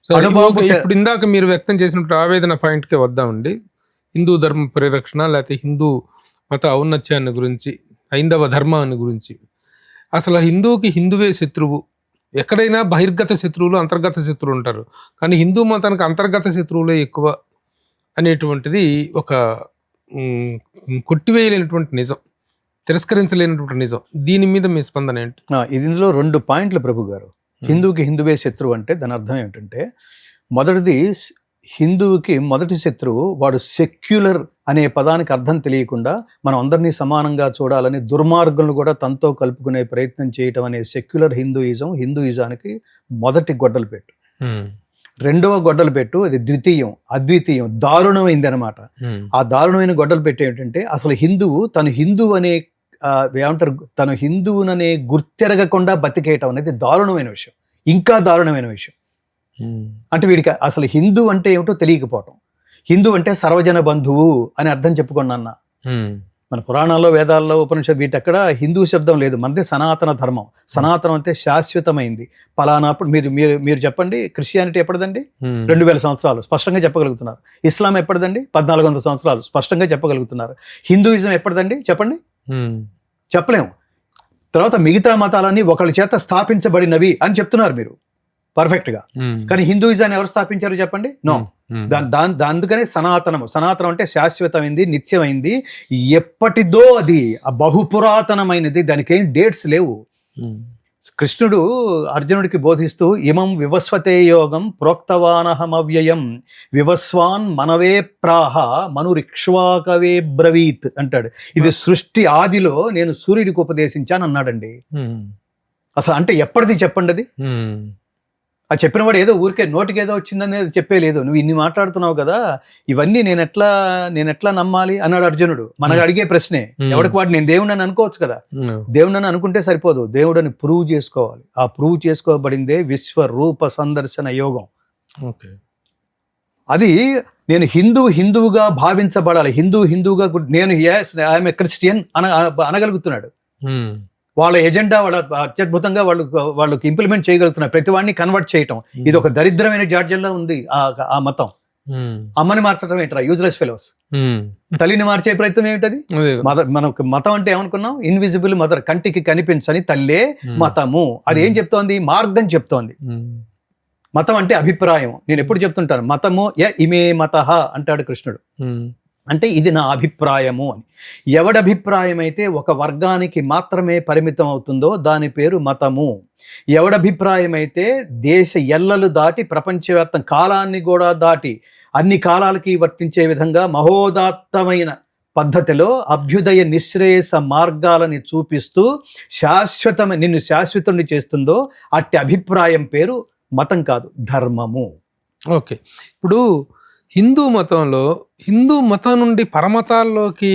ఇప్పుడు ఇందాక మీరు వ్యక్తం చేసినప్పుడు ఆవేదన పాయింట్ కి వద్దామండి. హిందూ ధర్మ పరిరక్షణ లేకపోతే హిందూ మత ఔన్నత్యాన్ని గురించి, హైందవ ధర్మాన్ని గురించి, అసలు హిందువుకి హిందువే శత్రువు. ఎక్కడైనా బహిర్గత శత్రువులు, అంతర్గత శత్రువులు ఉంటారు, కానీ హిందూ మతానికి అంతర్గత శత్రువులే ఎక్కువ అనేటువంటిది ఒక కొట్టివేయలేనటువంటి నిజం, తిరస్కరించలేనటువంటి నిజం. దీని మీద మీ స్పందన ఏంటి? ఇందులో 2 పాయింట్లు ప్రభు గారు. హిందువుకి హిందువే శత్రువు అంటే దాని అర్థం ఏమిటంటే, మొదటిది హిందువుకి మొదటి శత్రువు వాడు సెక్యులర్ అనే పదానికి అర్థం తెలియకుండా మనం అందరినీ సమానంగా చూడాలని దుర్మార్గులను కూడా తనతో కలుపుకునే ప్రయత్నం చేయటం అనే సెక్యులర్ హిందూయిజానికి మొదటి గొడ్డలు పెట్టు. రెండవ గొడ్డలు పెట్టు అది ద్వితీయం, అద్వితీయం, దారుణమైంది అనమాట. ఆ దారుణమైన గొడ్డలు పెట్టు ఏంటంటే, అసలు హిందువు తను హిందువు అనే ఏమంటారు, తను హిందువుననే గుర్తెరగకుండా బతికేయటం అనేది దారుణమైన విషయం, ఇంకా దారుణమైన విషయం. అంటే వీడికి అసలు హిందూ అంటే ఏమిటో తెలియకపోవటం. హిందూ అంటే సర్వజన బంధువు అని అర్థం చెప్పుకున్నా. మన పురాణాల్లో, వేదాల్లో, ఉపనిషత్ వీటెక్కడ హిందూ శబ్దం లేదు. మనది సనాతన ధర్మం. సనాతనం అంటే శాశ్వతమైంది. పలానా మీరు చెప్పండి, క్రిస్టియానిటీ ఎప్పటిదండి? 2000 సంవత్సరాలు స్పష్టంగా చెప్పగలుగుతున్నారు. ఇస్లాం ఎప్పటిదండి? 1400 సంవత్సరాలు స్పష్టంగా చెప్పగలుగుతున్నారు. హిందూయిజం ఎప్పటిదండి చెప్పండి? చెప్పలేము. తర్వాత మిగతా మతాలన్నీ ఒకళ్ళ చేత స్థాపించబడినవి అని చెప్తున్నారు మీరు పర్ఫెక్ట్ గా. కానీ హిందూయిజాన్ని ఎవరు స్థాపించారు చెప్పండి? నో. అందుకనే సనాతనం అంటే శాశ్వతమైంది, నిత్యమైంది, ఎప్పటిదో అది బహుపురాతనమైనది, దానికి ఏం డేట్స్ లేవు. కృష్ణుడు అర్జునుడికి బోధిస్తూ ఇమం వివస్వతే యోగం ప్రోక్తవానహమవ్యయం వివస్వాన్ మనవే ప్రాహ మనురిక్ష్వాకవే బ్రవీత్ అంటాడు. ఇది సృష్టి ఆదిలో నేను సూర్యుడికి ఉపదేశించాను అన్నాడండి. అసలు అంటే ఎప్పటిది చెప్పండి అది? ఆ చెప్పిన వాడు ఏదో ఊరికే నోటికి ఏదో వచ్చిందనేది చెప్పేలేదు. నువ్వు ఇన్ని మాట్లాడుతున్నావు కదా, ఇవన్నీ నేను ఎట్లా నమ్మాలి అన్నాడు అర్జునుడు. మనకు అడిగే ప్రశ్నే, ఎవరికి వాడు నేను దేవుడని అనుకోవచ్చు కదా. దేవుడని అనుకుంటే సరిపోదు, దేవుడని ప్రూవ్ చేసుకోవాలి. ఆ ప్రూవ్ చేసుకోబడిందే విశ్వరూప సందర్శన యోగం. అది నేను హిందువుగా భావించబడాలి. హిందువుగా నేను ఐఎమ్ ఏ క్రిస్టియన్ అనగలుగుతున్నాడు. వాళ్ళ ఎజెండా వాళ్ళ అత్యద్భుతంగా వాళ్ళకి ఇంప్లిమెంట్ చేయగలుగుతున్నారు. ప్రతి వాడిని కన్వర్ట్ చేయటం ఇది ఒక దరిద్రమైన జాడ్యంలో ఉంది ఆ మతం. అమ్మని మార్చడం ఏంట్రా, యూజ్లెస్ ఫెలోస్. తల్లిని మార్చే ప్రయత్నం ఏమిటది? మనకు మతం అంటే ఏమనుకున్నాం? ఇన్విజిబుల్ మదర్, కంటికి కనిపించని తల్లే మతము. అది ఏం చెప్తోంది? మార్గం చెప్తోంది. మతం అంటే అభిప్రాయం. నేను ఎప్పుడు చెప్తుంటాను, మతము ఇమే మతః అంటాడు కృష్ణుడు. అంటే ఇది నా అభిప్రాయము అని. ఎవడి అభిప్రాయం అయితే ఒక వర్గానికి మాత్రమే పరిమితం అవుతుందో దాని పేరు మతము. ఎవడి అభిప్రాయం అయితే దేశ ఎల్లలు దాటి ప్రపంచవ్యాప్తం కాలాన్ని కూడా దాటి అన్ని కాలాలకి వర్తించే విధంగా మహోదాత్తమైన పద్ధతిలో అభ్యుదయ నిశ్రేయస మార్గాలని చూపిస్తూ నిన్ను శాశ్వతుణ్ణి చేస్తుందో అట్టి అభిప్రాయం పేరు మతం కాదు, ధర్మము. ఓకే, ఇప్పుడు హిందూ మతం నుండి పరమతాల్లోకి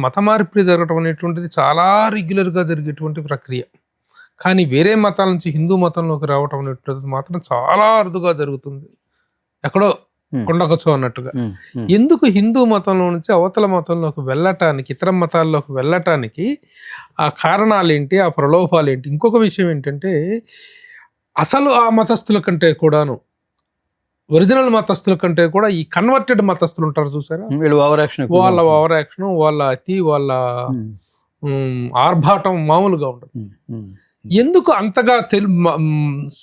మత మార్పిడి జరగడం అనేటువంటిది చాలా రెగ్యులర్గా జరిగేటువంటి ప్రక్రియ. కానీ వేరే మతాల నుంచి హిందూ మతంలోకి రావటం అనేటువంటిది మాత్రం చాలా అరుదుగా జరుగుతుంది, ఎక్కడో కొండకొచ్చు అన్నట్టుగా. ఎందుకు హిందూ మతంలో నుంచి అవతల మతంలోకి వెళ్ళటానికి, ఇతర మతాల్లోకి వెళ్ళటానికి ఆ కారణాలు ఏంటి, ఆ ప్రలోభాలు ఏంటి? ఇంకొక విషయం ఏంటంటే, అసలు ఆ మతస్థుల కంటే కూడాను, ఒరిజినల్ మతస్థుల కంటే కూడా ఈ కన్వర్టెడ్ మతస్థులు ఉంటారు చూసారా, వాళ్ళ ఓవర్ యాక్షన్, వాళ్ళ అతి, వాళ్ళ ఆర్భాటం మామూలుగా ఉండదు. ఎందుకు అంతగా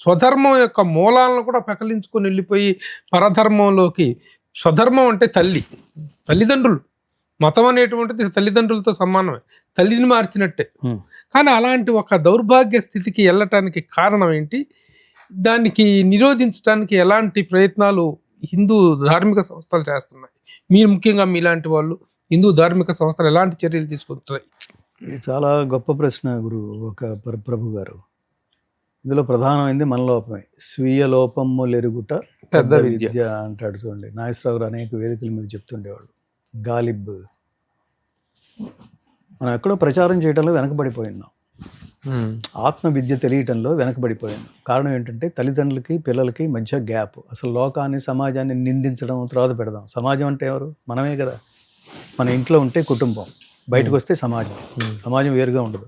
స్వధర్మం యొక్క మూలాలను కూడా పెకలించుకొని వెళ్ళిపోయి పరధర్మంలోకి? స్వధర్మం అంటే తల్లిదండ్రులు, మతం అనేటువంటిది తల్లిదండ్రులతో సమానమే, తల్లిని మార్చినట్టే. కానీ అలాంటి ఒక దౌర్భాగ్య స్థితికి వెళ్ళటానికి కారణం ఏంటి? దానికి నిరోధించడానికి ఎలాంటి ప్రయత్నాలు హిందూ ధార్మిక సంస్థలు చేస్తున్నాయి? మీరు ముఖ్యంగా మీలాంటి వాళ్ళు హిందూ ధార్మిక సంస్థలు ఎలాంటి చర్యలు తీసుకుంటున్నాయి? ఇది చాలా గొప్ప ప్రశ్న గురు ప్రభు గారు. ఇందులో ప్రధానమైంది మనలోపమే. స్వీయ లోపములెరుగుట పెద్ద విద్య అంటాడు చూడండి. నాగేశ్వరరావు గారు అనేక వేదికల మీద చెప్తుండేవాళ్ళు. గాలిబ్ మనం ఎక్కడో ప్రచారం చేయడంలో వెనకబడిపోయినాం. ఆత్మ విద్య తెలియటంలో వెనకబడిపోయాను. కారణం ఏంటంటే తల్లిదండ్రులకి పిల్లలకి మధ్య గ్యాప్. అసలు లోకాన్ని సమాజాన్ని నిందించడం తర్వాత పెడదాం. సమాజం అంటే ఎవరు? మనమే కదా. మన ఇంట్లో ఉంటే కుటుంబం, బయటకు వస్తే సమాజం వేరుగా ఉండదు.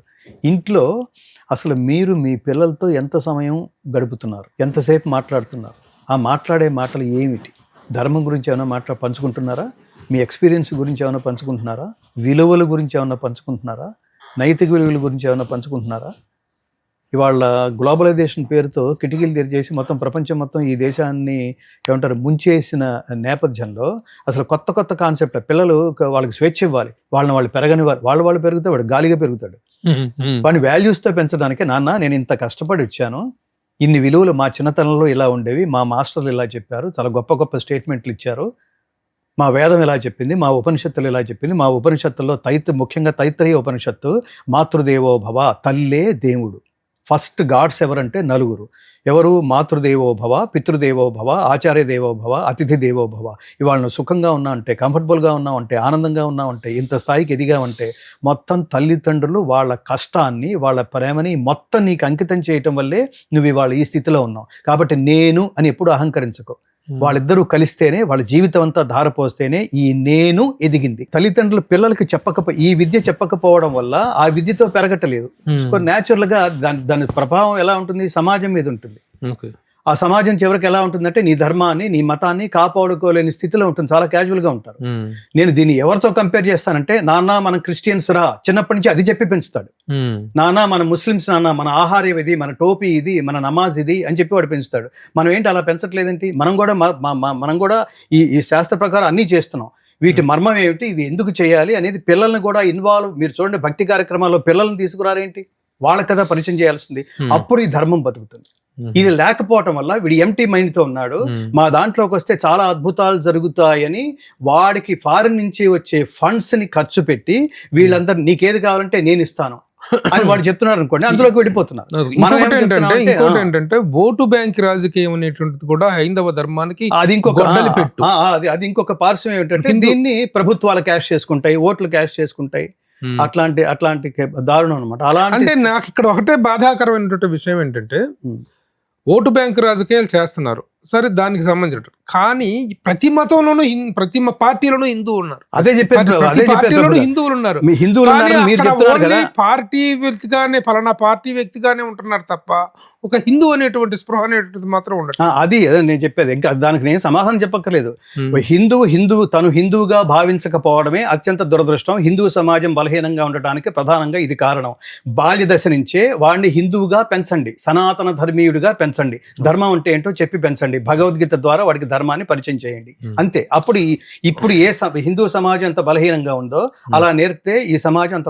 ఇంట్లో అసలు మీరు మీ పిల్లలతో ఎంత సమయం గడుపుతున్నారు, ఎంతసేపు మాట్లాడుతున్నారు, ఆ మాట్లాడే మాటలు ఏమిటి? ధర్మం గురించి ఏమైనా పంచుకుంటున్నారా? మీ ఎక్స్పీరియన్స్ గురించి ఏమైనా పంచుకుంటున్నారా? విలువల గురించి ఏమైనా పంచుకుంటున్నారా? నైతిక విలువల గురించి ఏమైనా పంచుకుంటున్నారా? ఇవాళ గ్లోబలైజేషన్ పేరుతో కిటికీలు తెరిచేసి మొత్తం ప్రపంచం మొత్తం ఈ దేశాన్ని ఏమంటారు ముంచేసిన నేపథ్యంలో అసలు కొత్త కాన్సెప్ట్. పిల్లలు వాళ్ళకి స్వేచ్ఛ ఇవ్వాలి, వాళ్ళు పెరగనివ్వాలి. వాళ్ళు పెరిగితే వాడు గాలిగా పెరుగుతాడు. వాడిని వాల్యూస్తో పెంచడానికి, నాన్న నేను ఇంత కష్టపడి వచ్చాను, ఇన్ని విలువలు మా చిన్నతనంలో ఇలా ఉండేవి, మా మాస్టర్లు ఇలా చెప్పారు, చాలా గొప్ప స్టేట్మెంట్లు ఇచ్చారు, మా వేదం ఇలా చెప్పింది, మా ఉపనిషత్తులు ఇలా చెప్పింది. మా ఉపనిషత్తుల్లో ముఖ్యంగా తైత్తరీయ ఉపనిషత్తు మాతృదేవో భవ, తల్లే దేవుడు. ఫస్ట్ గాడ్స్ ఎవరంటే నలుగురు. ఎవరు? మాతృదేవో భవ, పితృదేవో భవ, ఆచార్య దేవో భవ, అతిథి దేవో భవ. ఇవాళ నువ్వు సుఖంగా ఉన్నావంటే, కంఫర్టబుల్గా ఉన్నావంటే, ఆనందంగా ఉన్నావంటే, ఇంత స్థాయికి ఎదిగావంటే మొత్తం తల్లిదండ్రులు వాళ్ళ కష్టాన్ని, వాళ్ళ ప్రేమని మొత్తం నీకు అంకితం చేయటం వల్లే నువ్వు ఇవాళ ఈ స్థితిలో ఉన్నావు. కాబట్టి నేను అని ఎప్పుడు అహంకరించుకో. వాళ్ళిద్దరూ కలిస్తేనే, వాళ్ళ జీవితం అంతా ధారపోస్తేనే ఈ నేను ఎదిగింది. తల్లిదండ్రులు పిల్లలకి ఈ విద్య చెప్పకపోవడం వల్ల ఆ విద్యతో పెరగటలేదు. న్యాచురల్ గా దాని ప్రభావం ఎలా ఉంటుంది? సమాజం మీద ఉంటుంది. ఆ సమాజం చివరికి ఎలా ఉంటుందంటే నీ ధర్మాన్ని, నీ మతాన్ని కాపాడుకోలేని స్థితిలో ఉంటుంది. చాలా క్యాజువల్ గా ఉంటారు. నేను దీన్ని ఎవరితో కంపేర్ చేస్తానంటే, నాన్న మనం క్రిస్టియన్స్ రా, చిన్నప్పటి నుంచి అది చెప్పి పెంచుతాడు. నాన్న మన ముస్లిమ్స్, నాన్న మన ఆహార్యం ఇది, మన టోపీ ఇది, మన నమాజ్ ఇది అని చెప్పి వాడు పెంచుతాడు. మనం ఏంటి అలా పెంచట్లేదేంటి? మనం కూడా ఈ శాస్త్ర ప్రకారం అన్నీ చేస్తున్నాం. వీటి మర్మం ఏమిటి, ఇవి ఎందుకు చేయాలి అనేది పిల్లల్ని కూడా ఇన్వాల్వ్. మీరు చూడండి, భక్తి కార్యక్రమాల్లో పిల్లల్ని తీసుకురారేంటి? వాళ్ళ కదా పరిచయం చేయాల్సింది. అప్పుడు ఈ ధర్మం బతుకుతుంది. ఇది లేకపోవటం వల్ల వీడు ఎంటీ మైండ్ తో ఉన్నాడు. మా దాంట్లోకి వస్తే చాలా అద్భుతాలు జరుగుతాయని వాడికి ఫారిన్ నుంచి వచ్చే ఫండ్స్ ని ఖర్చు పెట్టి వీళ్ళందరూ నీకేది కావాలంటే నేను ఇస్తాను, అని వాడు చెప్తున్నారు అనుకోండి, అందులోకి వెళ్ళిపోతున్నారు. మనం ఏం చెప్తున్నాం అంటే, ఇంకోటి ఏంటంటే ఓటు బ్యాంక్ రాజకీయం అనేటువంటిది కూడా హైందవ ధర్మానికి అది ఇంకొక గొడ్డలి పెట్టు. అది ఇంకొక పార్శ్వం ఏమిటంటే, దీన్ని ప్రభుత్వాలు క్యాష్ చేసుకుంటాయి, ఓట్లు క్యాష్ చేసుకుంటాయి, అట్లాంటి దారుణం అనమాట. అలాంటి అంటే నాకు ఇక్కడ ఒకటే బాధాకరమైనటువంటి విషయం ఏంటంటే, ఓటు బ్యాంక్ రాజకీయాలు చేస్తున్నారు సరే, దానికి సంబంధించిన కానీ ప్రతి మతంలోనూ ప్రతి పార్టీలోనూ హిందువులు ఉన్నారు. అదే చెప్పారు, పార్టీలోనూ హిందువులు ఉన్నారు. పార్టీ వ్యక్తిగానే ఫలానా పార్టీ వ్యక్తిగానే ఉంటున్నారు తప్ప ఒక హిందూ అనేటువంటి స్పృహ అనేటువంటిది మాత్రం ఉండదు. అది నేను చెప్పేది. ఇంకా దానికి నేను సమాధానం చెప్పక్కర్లేదు. తను హిందువుగా భావించకపోవడమే అత్యంత దురదృష్టం. హిందూ సమాజం బలహీనంగా ఉండటానికి ప్రధానంగా ఇది కారణం. బాల్య దశ నుంచే వాడిని హిందువుగా పెంచండి, సనాతన ధర్మీయుడిగా పెంచండి, ధర్మం అంటే ఏంటో చెప్పి పెంచండి, భగవద్గీత ద్వారా వాడికి ధర్మాన్ని పరిచయం చేయండి, అంతే. అప్పుడు ఇప్పుడు హిందూ సమాజం ఎంత బలహీనంగా ఉందో అలా నేర్పితే ఈ సమాజం అంత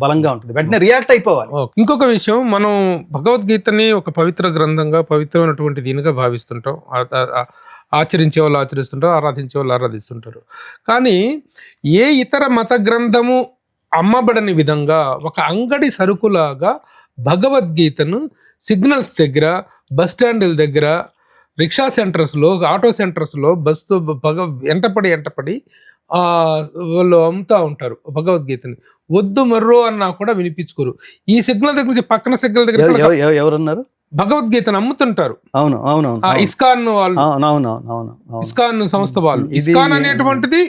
బలంగా ఉంటుంది. వెంటనే రియాక్ట్ అయిపోవాలి. ఇంకొక విషయం, మనం భగవద్గీతని ఒక పవిత్ర గ్రంథంగా, పవిత్రమైనటువంటి దీనిగా భావిస్తుంటాం. ఆచరించే వాళ్ళు ఆచరిస్తుంటారు, ఆరాధించే వాళ్ళు ఆరాధిస్తుంటారు. కానీ ఏ ఇతర మత గ్రంథము అమ్మబడని విధంగా ఒక అంగడి సరుకులాగా భగవద్గీతను సిగ్నల్స్ దగ్గర, బస్ స్టాండ్ల దగ్గర, రిక్షా సెంటర్స్లో, ఆటో సెంటర్స్లో బస్సు ఎంటపడి వాళ్ళు అమ్ముతా ఉంటారు భగవద్గీతని. వద్దు మర్రో అన్నా కూడా వినిపించుకోరు. ఈ సిగ్నల్ దగ్గర నుంచి పక్కన సిగ్నల్ దగ్గర ఎవరన్నారు భగవద్గీతను అమ్ముతుంటారు. అవును ఇస్కాన్ వాళ్ళు, ఇస్కాన్ సంస్థ వాళ్ళు. ఇస్కాన్ అనేటువంటిది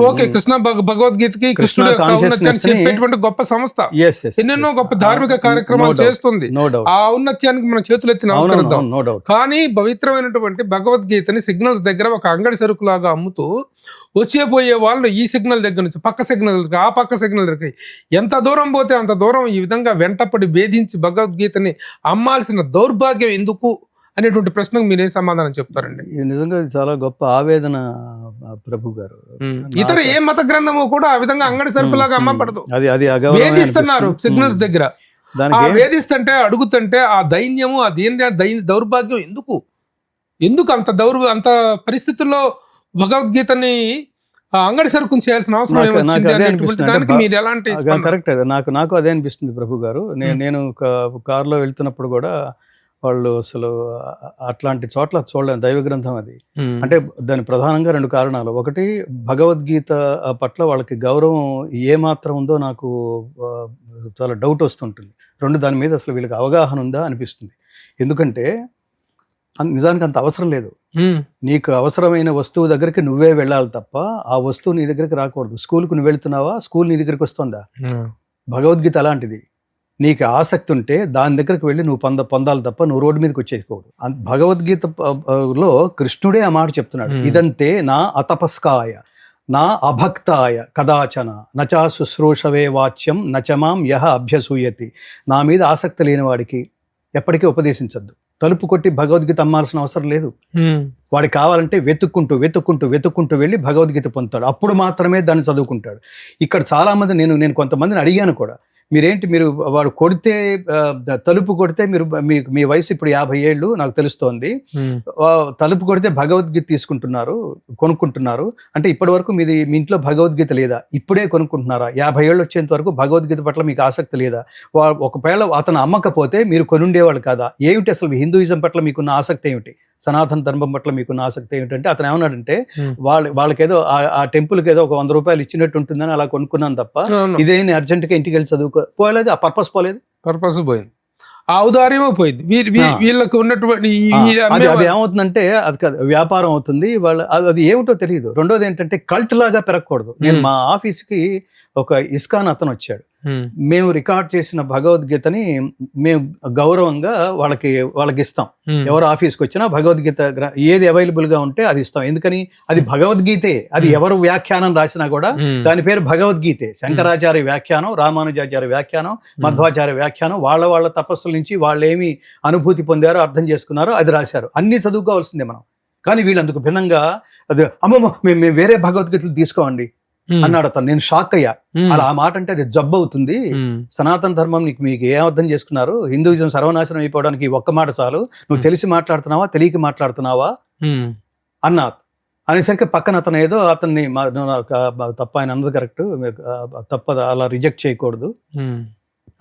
ఓకే, కృష్ణ భగవద్గీతకి కృష్ణుడు ఔన్నత్యాన్ని చెప్పేటువంటి గొప్ప సంస్థ, ఎన్నెన్నో గొప్ప ధార్మిక కార్యక్రమాలు చేస్తుంది. ఆ ఔన్నత్యానికి మనం చేతులు ఎత్తి నమస్కరిద్దాం. కానీ పవిత్రమైనటువంటి భగవద్గీతని సిగ్నల్స్ దగ్గర ఒక అంగడి సరుకులాగా అమ్ముతూ వచ్చేపోయే వాళ్ళు ఈ సిగ్నల్ దగ్గర నుంచి పక్క సిగ్నల్ దగ్గర, ఆ పక్క సిగ్నల్ దగ్గర ఎంత దూరం పోతే అంత దూరం ఈ విధంగా వెంటపడి భేదించి భగవద్గీతని అమ్మాల్సిన దౌర్భాగ్యం ఎందుకు అనేటువంటి ప్రశ్నకు మీరేం సమాధానం చెప్తారండి? ఇది నిజంగా చాలా గొప్ప ఆవేదన ప్రభు గారు. ఇతర ఏ మత గ్రంథము కూడా ఆ విధంగా అంగడి సరుకులాగా అమ్మబడదు. అది వేధిస్తున్నారు సిగ్నల్స్ దగ్గర. వేధిస్తుంటే, అడుగుతుంటే ఆ దైన్యము, దౌర్భాగ్యం ఎందుకు అంత పరిస్థితుల్లో భగవద్గీతని అంగడి సరుకుని చేయాల్సిన అవసరం మీరు ఎలాంటి? కరెక్ట్, నాకు అదే అనిపిస్తుంది ప్రభు గారు. నేను కారులో వెళ్తున్నప్పుడు కూడా వాళ్ళు అసలు అట్లాంటి చోట్ల చూడలేము. దైవ గ్రంథం అది. అంటే దాని ప్రధానంగా 2 కారణాలు. ఒకటి, భగవద్గీత పట్ల వాళ్ళకి గౌరవం ఏమాత్రం ఉందో నాకు చాలా డౌట్ వస్తుంటుంది. 2, దాని మీద అసలు వీళ్ళకి అవగాహన ఉందా అనిపిస్తుంది. ఎందుకంటే నిజానికి అంత అవసరం లేదు. నీకు అవసరమైన వస్తువు దగ్గరికి నువ్వే వెళ్ళాలి తప్ప ఆ వస్తువు నీ దగ్గరికి రాకూడదు. స్కూల్కి నువ్వు వెళ్తున్నావా, స్కూల్ నీ దగ్గరికి వస్తుందా? భగవద్గీత అలాంటిది. నీకు ఆసక్తి ఉంటే దాని దగ్గరికి వెళ్ళి నువ్వు పొందాలి తప్ప నువ్వు రోడ్డు మీదకి వచ్చేయకూడదు. భగవద్గీతలో కృష్ణుడే ఆ మాట చెప్తున్నాడు. ఇదంతే నా అతపస్కాయ నా అభక్తాయ కదాచన నచా శుశ్రూషవే వాచ్యం నచమాం యహ అభ్యసూయతి. నా మీద ఆసక్తి లేని వాడికి ఎప్పటికీ ఉపదేశించద్దు. తలుపు కొట్టి భగవద్గీత అమ్మాల్సిన అవసరం లేదు. వాడికి కావాలంటే వెతుక్కుంటూ వెళ్ళి భగవద్గీత పొందుతాడు. అప్పుడు మాత్రమే దాన్ని చదువుకుంటాడు. ఇక్కడ చాలామంది నేను కొంతమందిని అడిగాను కూడా, మీరు వాడు కొడితే, తలుపు కొడితే మీ వయసు ఇప్పుడు 50 ఏళ్ళు నాకు తెలుస్తోంది, తలుపు కొడితే భగవద్గీత కొనుక్కుంటున్నారు అంటే ఇప్పటి వరకు మీ ఇంట్లో భగవద్గీత లేదా? ఇప్పుడే కొనుక్కుంటున్నారా? 50 ఏళ్ళు వచ్చేంత వరకు భగవద్గీత పట్ల మీకు ఆసక్తి లేదా? ఒకవేళ అతను అమ్మకపోతే మీరు కొనుండేవాళ్ళు కాదా? ఏమిటి అసలు హిందూయిజం పట్ల మీకున్న ఆసక్తి ఏమిటి? సనాతన ధర్మం పట్ల మీకున్న ఆసక్తి ఏమిటంటే, అతను ఏమన్నాడంటే వాళ్ళకేదో ఆ టెంపుల్కి ఏదో ఒక 100 రూపాయలు ఇచ్చినట్టు ఉంటుందని అలా కొనుక్కున్నాను తప్ప ఇదేని అర్జెంట్గా ఇంటికి వెళ్ళి చదువుకోలేదు. ఆ పర్పస్ పోలేదు, పర్పస్ పోయింది, ఆ ఔదార్యమో పోయింది. వీళ్ళకి ఉన్నటువంటి అది ఏమవుతుందంటే అది కాదు, వ్యాపారం అవుతుంది. అది ఏమిటో తెలియదు. రెండోది ఏంటంటే కల్ట్ లాగా పెరగకూడదు. నేను మా ఆఫీస్కి ఒక ఇస్కాన్ అతను వచ్చాడు. మేము రికార్డ్ చేసిన భగవద్గీతని మేము గౌరవంగా వాళ్ళకి ఇస్తాం. ఎవరు ఆఫీస్కి వచ్చినా భగవద్గీత ఏది అవైలబుల్ గా ఉంటే అది ఇస్తాం. ఎందుకని? అది భగవద్గీతే. అది ఎవరు వ్యాఖ్యానం రాసినా కూడా దాని పేరు భగవద్గీతే. శంకరాచార్య వ్యాఖ్యానం, రామానుజాచార్య వ్యాఖ్యానం, మధ్వాచార్య వ్యాఖ్యానం. వాళ్ళ తపస్సుల నుంచి వాళ్ళు ఏమి అనుభూతి పొందారో అర్థం చేసుకున్నారో అది రాశారు. అన్ని చదువుకోవాల్సిందే మనం. కానీ వీళ్ళందుకు భిన్నంగా అది అమ్మమ్మ మేము వేరే భగవద్గీతలు తీసుకోండి అన్నాడు అతను. నేను షాక్ అయ్యా. అలా ఆ మాట అంటే అది జబ్బు అవుతుంది. సనాతన ధర్మం మీకు ఏం అర్థం చేసుకున్నారు? హిందూయిజం సర్వనాశనం అయిపోవడానికి ఒక్క మాట చాలు. నువ్వు తెలిసి మాట్లాడుతున్నావా, తెలియక మాట్లాడుతున్నావా అన్నా అనేసరికి పక్కన అతను ఏదో అతన్ని తప్ప ఆయన అన్నది కరెక్ట్, తప్ప అలా రిజెక్ట్ చేయకూడదు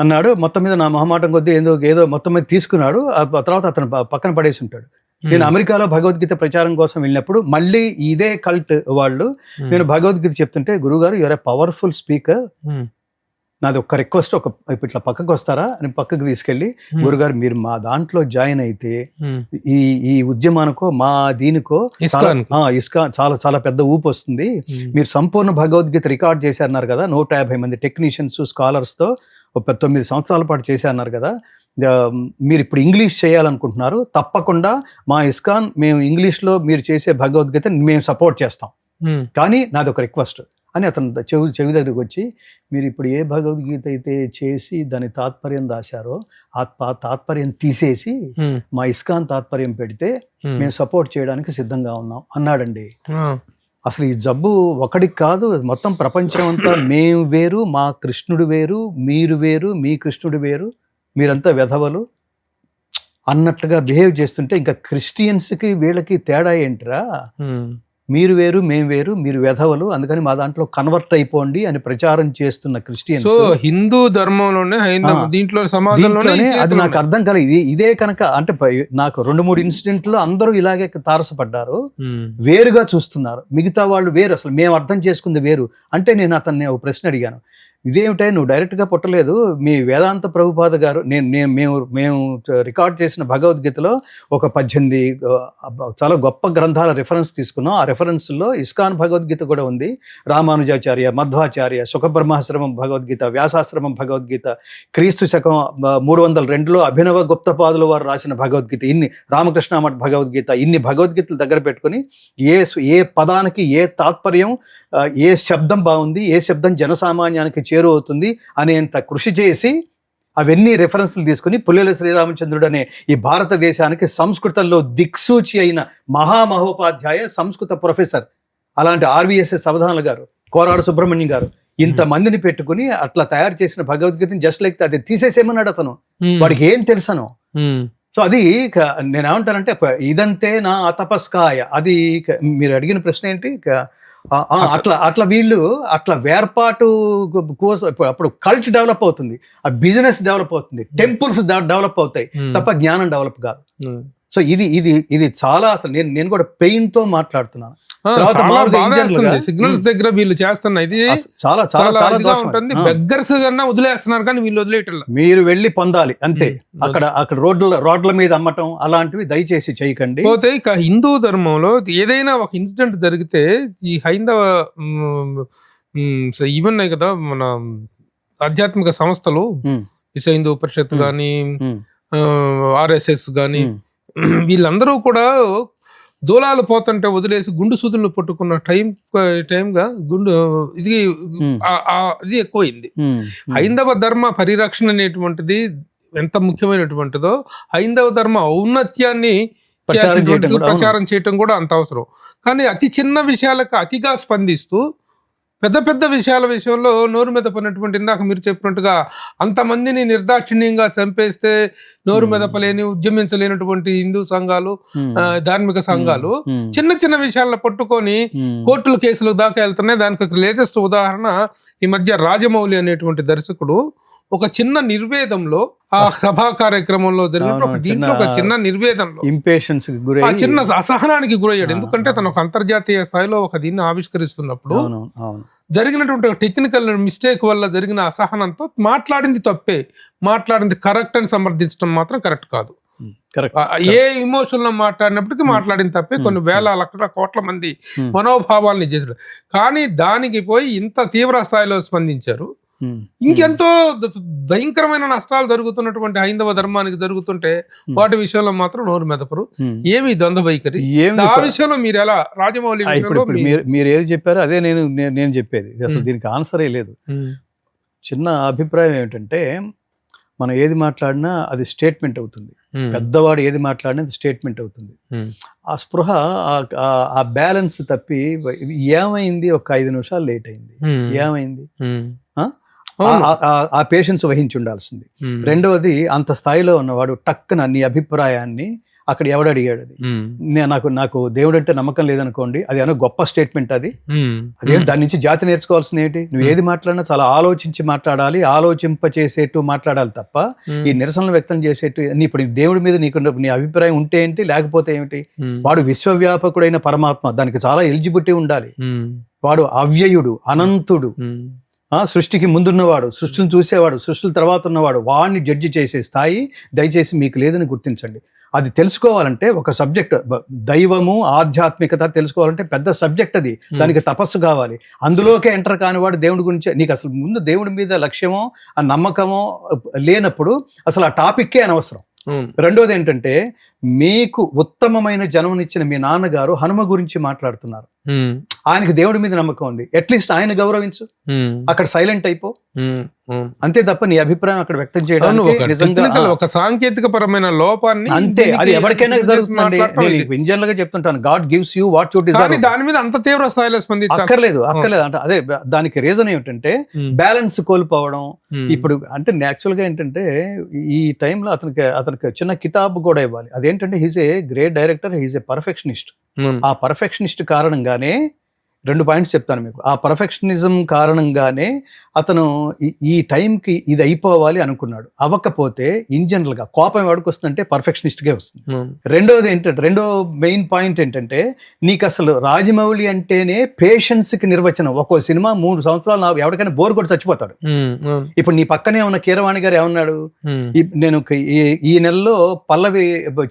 అన్నాడు. మొత్తం మీద నా మొహమాటం కొద్దీ ఏదో మొత్తం మీద తీసుకున్నాడు. ఆ తర్వాత అతను పక్కన పడేసి ఉంటాడు. నేను అమెరికాలో భగవద్గీత ప్రచారం కోసం వెళ్ళినప్పుడు మళ్ళీ ఇదే కల్ట్ వాళ్ళు నేను భగవద్గీత చెప్తుంటే, గురుగారు యూఆర్ ఎ పవర్ఫుల్ స్పీకర్, నాది ఒక్క రిక్వెస్ట్, ఇట్లా పక్కకు వస్తారా అని పక్కకు తీసుకెళ్ళి, గురుగారు మీరు మా దాంట్లో జాయిన్ అయితే ఈ ఉద్యమానికో మా దీనికో ఇస్కాన్ చాలా చాలా పెద్ద ఊపు వస్తుంది. మీరు సంపూర్ణ భగవద్గీత రికార్డ్ చేశారన్నారు కదా, 150 మంది టెక్నీషియన్స్ స్కాలర్స్తో 9 సంవత్సరాల పాటు చేశారన్నారు కదా, మీరు ఇప్పుడు ఇంగ్లీష్ చేయాలనుకుంటున్నారు, తప్పకుండా మా ఇస్కాన్ మేము ఇంగ్లీష్లో మీరు చేసే భగవద్గీత మేము సపోర్ట్ చేస్తాం, కానీ నాది ఒక రిక్వెస్ట్ అని అతను చెవి దగ్గరికి వచ్చి, మీరు ఇప్పుడు ఏ భగవద్గీత అయితే చేసి దాని తాత్పర్యం రాశారో ఆ తాత్పర్యం తీసేసి మా ఇస్కాన్ తాత్పర్యం పెడితే మేము సపోర్ట్ చేయడానికి సిద్ధంగా ఉన్నాం అన్నాడండి. అసలు ఈ జబ్బు ఒకడికి కాదు, మొత్తం ప్రపంచం అంతా మేము వేరు, మా కృష్ణుడు వేరు, మీరు వేరు, మీ కృష్ణుడు వేరు, మీరంతా వెధవలు అన్నట్లుగా బిహేవ్ చేస్తుంటే ఇంకా క్రిస్టియన్స్కి వీళ్ళకి తేడా ఏంట్రా, మీరు వేరు మేము వేరు, మీరు వెధవలు, అందుకని మా దాంట్లో కన్వర్ట్ అయిపోండి అని ప్రచారం చేస్తున్న క్రిస్టియన్స్. హిందూ ధర్మంలోనే దీంట్లో అది నాకు అర్థం కాలేదు. ఇదే కనుక అంటే నాకు 2-3 ఇన్సిడెంట్లు అందరూ ఇలాగే తారసపడ్డారు, వేరుగా చూస్తున్నారు, మిగతా వాళ్ళు వేరు, అసలు మేము అర్థం చేసుకుంది వేరు. అంటే నేను అతన్ని ఒక ప్రశ్న అడిగాను, ఇదేమిటో నువ్వు డైరెక్ట్గా పుట్టలేదు, మీ వేదాంత ప్రభుపాద గారు మేము రికార్డ్ చేసిన భగవద్గీతలో ఒక 18 చాలా గొప్ప గ్రంథాల రిఫరెన్స్ తీసుకున్నాం. ఆ రెఫరెన్స్లో ఇస్కాన్ భగవద్గీత కూడా ఉంది, రామానుజాచార్య, మధ్వాచార్య, సుఖబ్రహ్మాశ్రమం భగవద్గీత, వ్యాసాశ్రమం భగవద్గీత, క్రీస్తు శకం 302లో అభినవ గుప్తపాదుల వారు రాసిన భగవద్గీత, ఇన్ని రామకృష్ణ మఠ్ భగవద్గీత, ఇన్ని భగవద్గీతలు దగ్గర పెట్టుకుని ఏ పదానికి ఏ తాత్పర్యం, ఏ శబ్దం బాగుంది, ఏ శబ్దం జనసామాన్యానికి చేరువవుతుంది అనేంత కృషి చేసి అవన్నీ రెఫరెన్స్లు తీసుకుని పుల్లెల శ్రీరామచంద్రుడు అనే ఈ భారతదేశానికి సంస్కృతంలో దిక్సూచి అయిన మహామహోపాధ్యాయ సంస్కృత ప్రొఫెసర్ అలాంటి ఆర్వీఎస్ఎస్ అవధానులు గారు, కోరాడు సుబ్రహ్మణ్యం గారు, ఇంతమందిని పెట్టుకుని అట్లా తయారు చేసిన భగవద్గీతని జస్ట్ లైక్ అది తీసేసేమన్నాడు అతను. వాడికి ఏం తెలుసను. సో అది నేను ఏమంటానంటే, ఇదంతే నా తపస్కాయ. అది మీరు అడిగిన ప్రశ్న ఏంటి, అట్లా వీళ్ళు అట్లా వేర్పాటు కోసం అప్పుడు కల్ట్ డెవలప్ అవుతుంది, ఆ బిజినెస్ డెవలప్ అవుతుంది, టెంపుల్స్ డెవలప్ అవుతాయి తప్ప జ్ఞానం డెవలప్ కాదు. సో ఇది చాలా అసలు నేను కూడా పెయిన్ తో మాట్లాడుతున్నాను. సిగ్నల్స్ దగ్గర వీళ్ళు చేస్తున్న ఇది చాలా చాలా ఉంటుంది. బెగ్గర్స్ కన్నా వదిలేస్తున్నారు కానీ వీళ్ళు వదిలేయటం. మీరు వెళ్ళి పొందాలి అంతే. అక్కడ రోడ్ల మీద అమ్మటం అలాంటివి దయచేసి చేయకండి. పోతే ఇక హిందూ ధర్మంలో ఏదైనా ఒక ఇన్సిడెంట్ జరిగితే ఈ హైందవ ఈవెన్ కదా మన ఆధ్యాత్మిక సంస్థలు, విశ్వ హిందూ పరిషత్ గాని, ఆర్ఎస్ఎస్ గాని, వీళ్ళందరూ కూడా దూలాలు పోతుంటే వదిలేసి గుండు సూదులను పట్టుకున్న టైంగా ఇది ఎక్కువైంది. హైందవ ధర్మ పరిరక్షణ అనేటువంటిది ఎంత ముఖ్యమైనటువంటిదో హైందవ ధర్మ ఔన్నత్యాన్ని ప్రచారం చేయటం కూడా అంత అవసరం. కానీ అతి చిన్న విషయాలకు అతిగా స్పందిస్తూ పెద్ద పెద్ద విషయాల విషయంలో నోరు మీద పడినటువంటి, ఇందాక మీరు చెప్పినట్టుగా అంతమందిని నిర్దాక్షిణ్యంగా చంపేస్తే నోరు మెదపలేని, ఉద్యమించలేనటువంటి హిందూ సంఘాలు, ధార్మిక సంఘాలు చిన్న చిన్న విషయాలను పట్టుకొని కోర్టుల కేసులు దాకా వెళ్తున్నాయి. దానికి లేటెస్ట్ ఉదాహరణ ఈ మధ్య రాజమౌళి అనేటువంటి దర్శకుడు ఒక చిన్న నిర్వేదంలో, ఆ సభా కార్యక్రమంలో జరిగిన ఒక చిన్న నిర్వేదంలో ఇంపేషన్స్ ఆ చిన్న అసహనానికి గురయ్యాడు. ఎందుకంటే తను ఒక అంతర్జాతీయ స్థాయిలో ఒక దీన్ని ఆవిష్కరిస్తున్నప్పుడు జరిగినటువంటి టెక్నికల్ మిస్టేక్ వల్ల జరిగిన అసహనంతో మాట్లాడింది తప్పే, మాట్లాడింది కరెక్ట్ అని సమర్థించడం మాత్రం కరెక్ట్ కాదు. ఏ ఇమోషన్ లో మాట్లాడినప్పటికీ మాట్లాడిన తప్పే. కొన్ని వేల లక్షల కోట్ల మంది మనోభావాల్ని చేశారు. కానీ దానికి పోయి ఇంత తీవ్ర స్థాయిలో స్పందించారు. ఇంకెంతో భయంకరమైన నష్టాలు జరుగుతున్నటువంటి హైందవ ధర్మానికి జరుగుతుంటే వాటి విషయంలో మాత్రం నోరు మెదపరు. ఏమి ద్వంద్వ వైఖరి. ఆ విషయంలో మీరు ఎలా రాజమౌళి మీరు ఏది చెప్పారో అదే నేను చెప్పేది. అసలు దీనికి ఆన్సరే లేదు. చిన్న అభిప్రాయం ఏమిటంటే, మనం ఏది మాట్లాడినా అది స్టేట్మెంట్ అవుతుంది. పెద్దవాడు ఏది మాట్లాడినా అది స్టేట్మెంట్ అవుతుంది. ఆ స్పృహ, ఆ బ్యాలెన్స్ తప్పి ఏమైంది, ఒక 5 నిమిషాలు లేట్ అయింది, ఏమైంది, ఆ పేషెన్స్ వహించి ఉండాల్సింది. రెండవది, అంత స్థాయిలో ఉన్నవాడు టక్కున నీ అభిప్రాయాన్ని అక్కడ ఎవడు అడిగాడు అది? నాకు దేవుడు అంటే నమ్మకం లేదనుకోండి, అది ఏమో గొప్ప స్టేట్మెంట్ అది. అదే దాని నుంచి జాతి నేర్చుకోవాల్సింది ఏంటి? నువ్వు ఏది మాట్లాడినా చాలా ఆలోచించి మాట్లాడాలి, ఆలోచింపచేసేట్టు మాట్లాడాలి తప్ప ఈ నిరసనలు వ్యక్తం చేసేట్టు ఇప్పుడు దేవుడి మీద నీ అభిప్రాయం ఉంటే ఏంటి, లేకపోతే ఏమిటి? వాడు విశ్వవ్యాపకుడైన పరమాత్మ, దానికి చాలా ఎలిజిబిలిటీ ఉండాలి. వాడు అవ్యయుడు, అనంతుడు, సృష్టికి ముందున్నవాడు, సృష్టిని చూసేవాడు, సృష్టిల తర్వాత ఉన్నవాడు. వాడిని జడ్జి చేసే స్థాయి దయచేసి మీకు లేదని గుర్తించండి. అది తెలుసుకోవాలంటే ఒక సబ్జెక్ట్, దైవము ఆధ్యాత్మికత తెలుసుకోవాలంటే పెద్ద సబ్జెక్ట్ అది. దానికి తపస్సు కావాలి. అందులోకే ఎంటర్ కానివాడు దేవుడి గురించి, నీకు అసలు ముందు దేవుడి మీద లక్ష్యమో ఆ నమ్మకమో లేనప్పుడు అసలు ఆ టాపిక్కే అనవసరం. రెండోది ఏంటంటే, మీకు ఉత్తమమైన జన్మనిచ్చిన మీ నాన్నగారు హనుమ గురించి మాట్లాడుతున్నారు. ఆయనకి దేవుడి మీద నమ్మకం ఉంది, అట్లీస్ట్ ఆయన గౌరవించు. అక్కడ సైలెంట్ అయిపో, అంతే తప్ప నీ అభిప్రాయం అక్కడ వ్యక్తం చేయడానికి నిజంగా ఒక సాంకేతిక పరమైన లోపాన్ని అంతే. అది ఎవరికైనా జరుగుతుందండి. నేను ఇంజనరల్ గా చెప్తుంటాను, God gives you what you deserve. దాని మీద అంత తీవ్ర స్థాయిలో అక్కర్లేదు అంటే అదే దానికి రీజన్ ఏమిటంటే బ్యాలెన్స్ కోల్పోవడం. ఇప్పుడు అంటే యాక్చువల్ గా ఏంటంటే ఈ టైంలో అతనికి చిన్న కితాబు కూడా ఇవ్వాలి. అదేంటంటే he's a great director, he's a perfectionist. ఆ పర్ఫెక్షనిస్ట్ కారణంగానే 2 పాయింట్స్ చెప్తాను మీకు. ఆ పర్ఫెక్షనిజం కారణంగానే అతను ఈ టైంకి ఇది అయిపోవాలి అనుకున్నాడు. అవ్వకపోతే ఇన్ జనరల్ గా కోపం ఎవరికి వస్తుందంటే పర్ఫెక్షనిస్ట్గా వస్తుంది. రెండోది ఏంటంటే, రెండో మెయిన్ పాయింట్ ఏంటంటే, నీకు అసలు రాజమౌళి అంటేనే పేషెన్స్ కి నిర్వచనం. ఒక్కో సినిమా 3 సంవత్సరాలు ఎవరికైనా బోర్ కొట్టి చచ్చిపోతాడు. ఇప్పుడు నీ పక్కనే ఉన్న కీరవాణి గారు ఏమన్నాడు, నేను ఈ నెలలో పల్లవి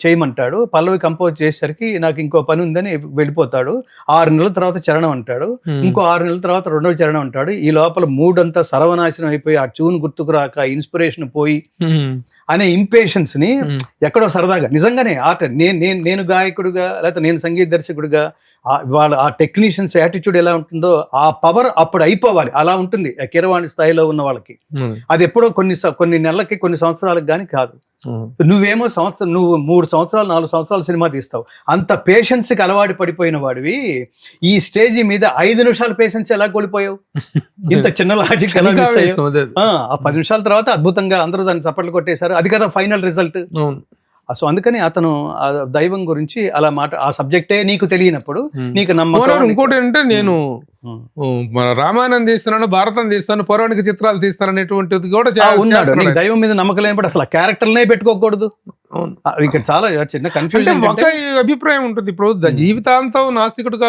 చేయమంటాడు, పల్లవి కంపోజ్ చేసేసరికి నాకు ఇంకో పని ఉందని వెళ్ళిపోతాడు. 6 నెలల తర్వాత చరణం అంటాడు, ఇంకో 6 నెలల తర్వాత 2వ చరణం అంటాడు. ఈ లోపల మూడంతా సర్వనాశనం అయిపోయి ఆ ట్యూన్ గుర్తుకు రాక ఇన్స్పిరేషన్ పోయి అనే ఇంపేషన్స్ ని ఎక్కడో సరదాగా నిజంగానే ఆర్ట్ నేను గాయకుడిగా లేకపోతే నేను సంగీత దర్శకుడిగా వాళ్ళ ఆ టెక్నీషియన్స్ యాటిట్యూడ్ ఎలా ఉంటుందో ఆ పవర్ అప్పుడు అయిపోవాలి. అలా ఉంటుంది కీరవాణి స్థాయిలో ఉన్న వాళ్ళకి. అది ఎప్పుడో కొన్ని నెలలకి కొన్ని సంవత్సరాలకు కానీ కాదు. నువ్వేమో నువ్వు 3 సంవత్సరాలు 4 సంవత్సరాలు సినిమా తీస్తావు. అంత పేషెన్స్ కి అలవాటు పడిపోయిన వాడివి ఈ స్టేజ్ మీద 5 నిమిషాల పేషెన్స్ ఎలా కోల్పోయావు? ఇంత చిన్న లాజిక్ ఎలా మిస్ అయ్యావు? ఆ 10 నిమిషాల తర్వాత అద్భుతంగా అందరూ దాన్ని చప్పట్లు కొట్టేశారు. అది కదా ఫైనల్ రిజల్ట్. సో అందుకని అతను దైవం గురించి అలా ఆ సబ్జెక్టే నీకు తెలియనప్పుడు నీకు నమ్మకం. ఇంకోటి అంటే, నేను మన రామాయణం తీస్తున్నాను, భారతం తీస్తాను, పౌరాణిక చిత్రాలు తీస్తాను అనేటువంటిది కూడా ఉన్నాడు. నీకు దైవం మీద నమ్మకం లేనప్పుడు అసలు క్యారెక్టర్నే పెట్టుకోకూడదు. ఇక్కడ చాలా చిన్న కన్ఫ్యూజన్. ఒక అభిప్రాయం ఉంటుంది. ఇప్పుడు జీవితాంతం నాస్తికుడుగా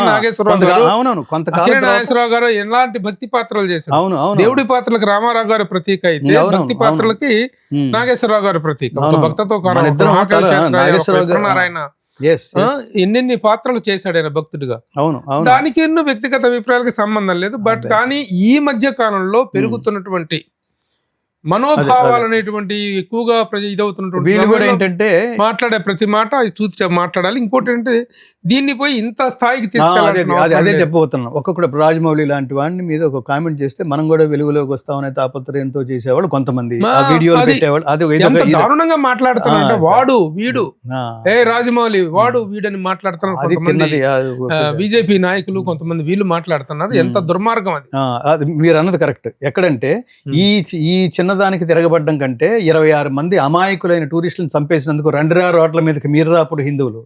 నాగేశ్వరరావు గారు ఎలాంటి భక్తి పాత్రలు చేశారు. దేవుడి పాత్రలకు రామారావు గారు ప్రతీక అయితే, భక్తి పాత్రలకి నాగేశ్వరరావు గారు ప్రతీక. భక్తతో నారాయణ ఎన్నెన్ని పాత్రలు చేశాడు ఆయన భక్తుడిగా. దానికి ఎన్నో వ్యక్తిగత అభిప్రాయాలకు సంబంధం లేదు. బట్ కానీ ఈ మధ్య కాలంలో పెరుగుతున్నటువంటి మనోభావాలు అనేటువంటి ఎక్కువగా ఇదవుతున్నటువంటి మాట్లాడే ప్రతి మాట చూసి మాట్లాడాలి. ఇంకోటి అంటే, దీన్ని పోయి ఇంత స్థాయికి తీసుకెళ్ళాలి. అదే చెప్పబోతున్నాం. ఒక్కొక్కడు రాజమౌళి లాంటి వాడిని మీద ఒక కామెంట్ చేస్తే మనం కూడా వెలుగులోకి వస్తామనే తాపత్రయంతో చేసేవాళ్ళు కొంతమంది, వీడియోలు పెట్టేవాళ్ళు. అది దారుణంగా మాట్లాడుతున్నా, వాడు వీడు రాజమౌళి వాడు వీడని మాట్లాడుతున్నారు. బీజేపీ నాయకులు కొంతమంది వీళ్ళు మాట్లాడుతున్నారు. ఎంత దుర్మార్గం అది. మీరు అన్నది కరెక్ట్. ఎక్కడంటే ఈ చిన్న దానికి తిరగబడ్డం కంటే 26 మంది అమాయకులైన టూరిస్టులను చంపేసినందుకు రండిరా రోడ్ల మీదకి మీరురా అప్పుడు హిందువులు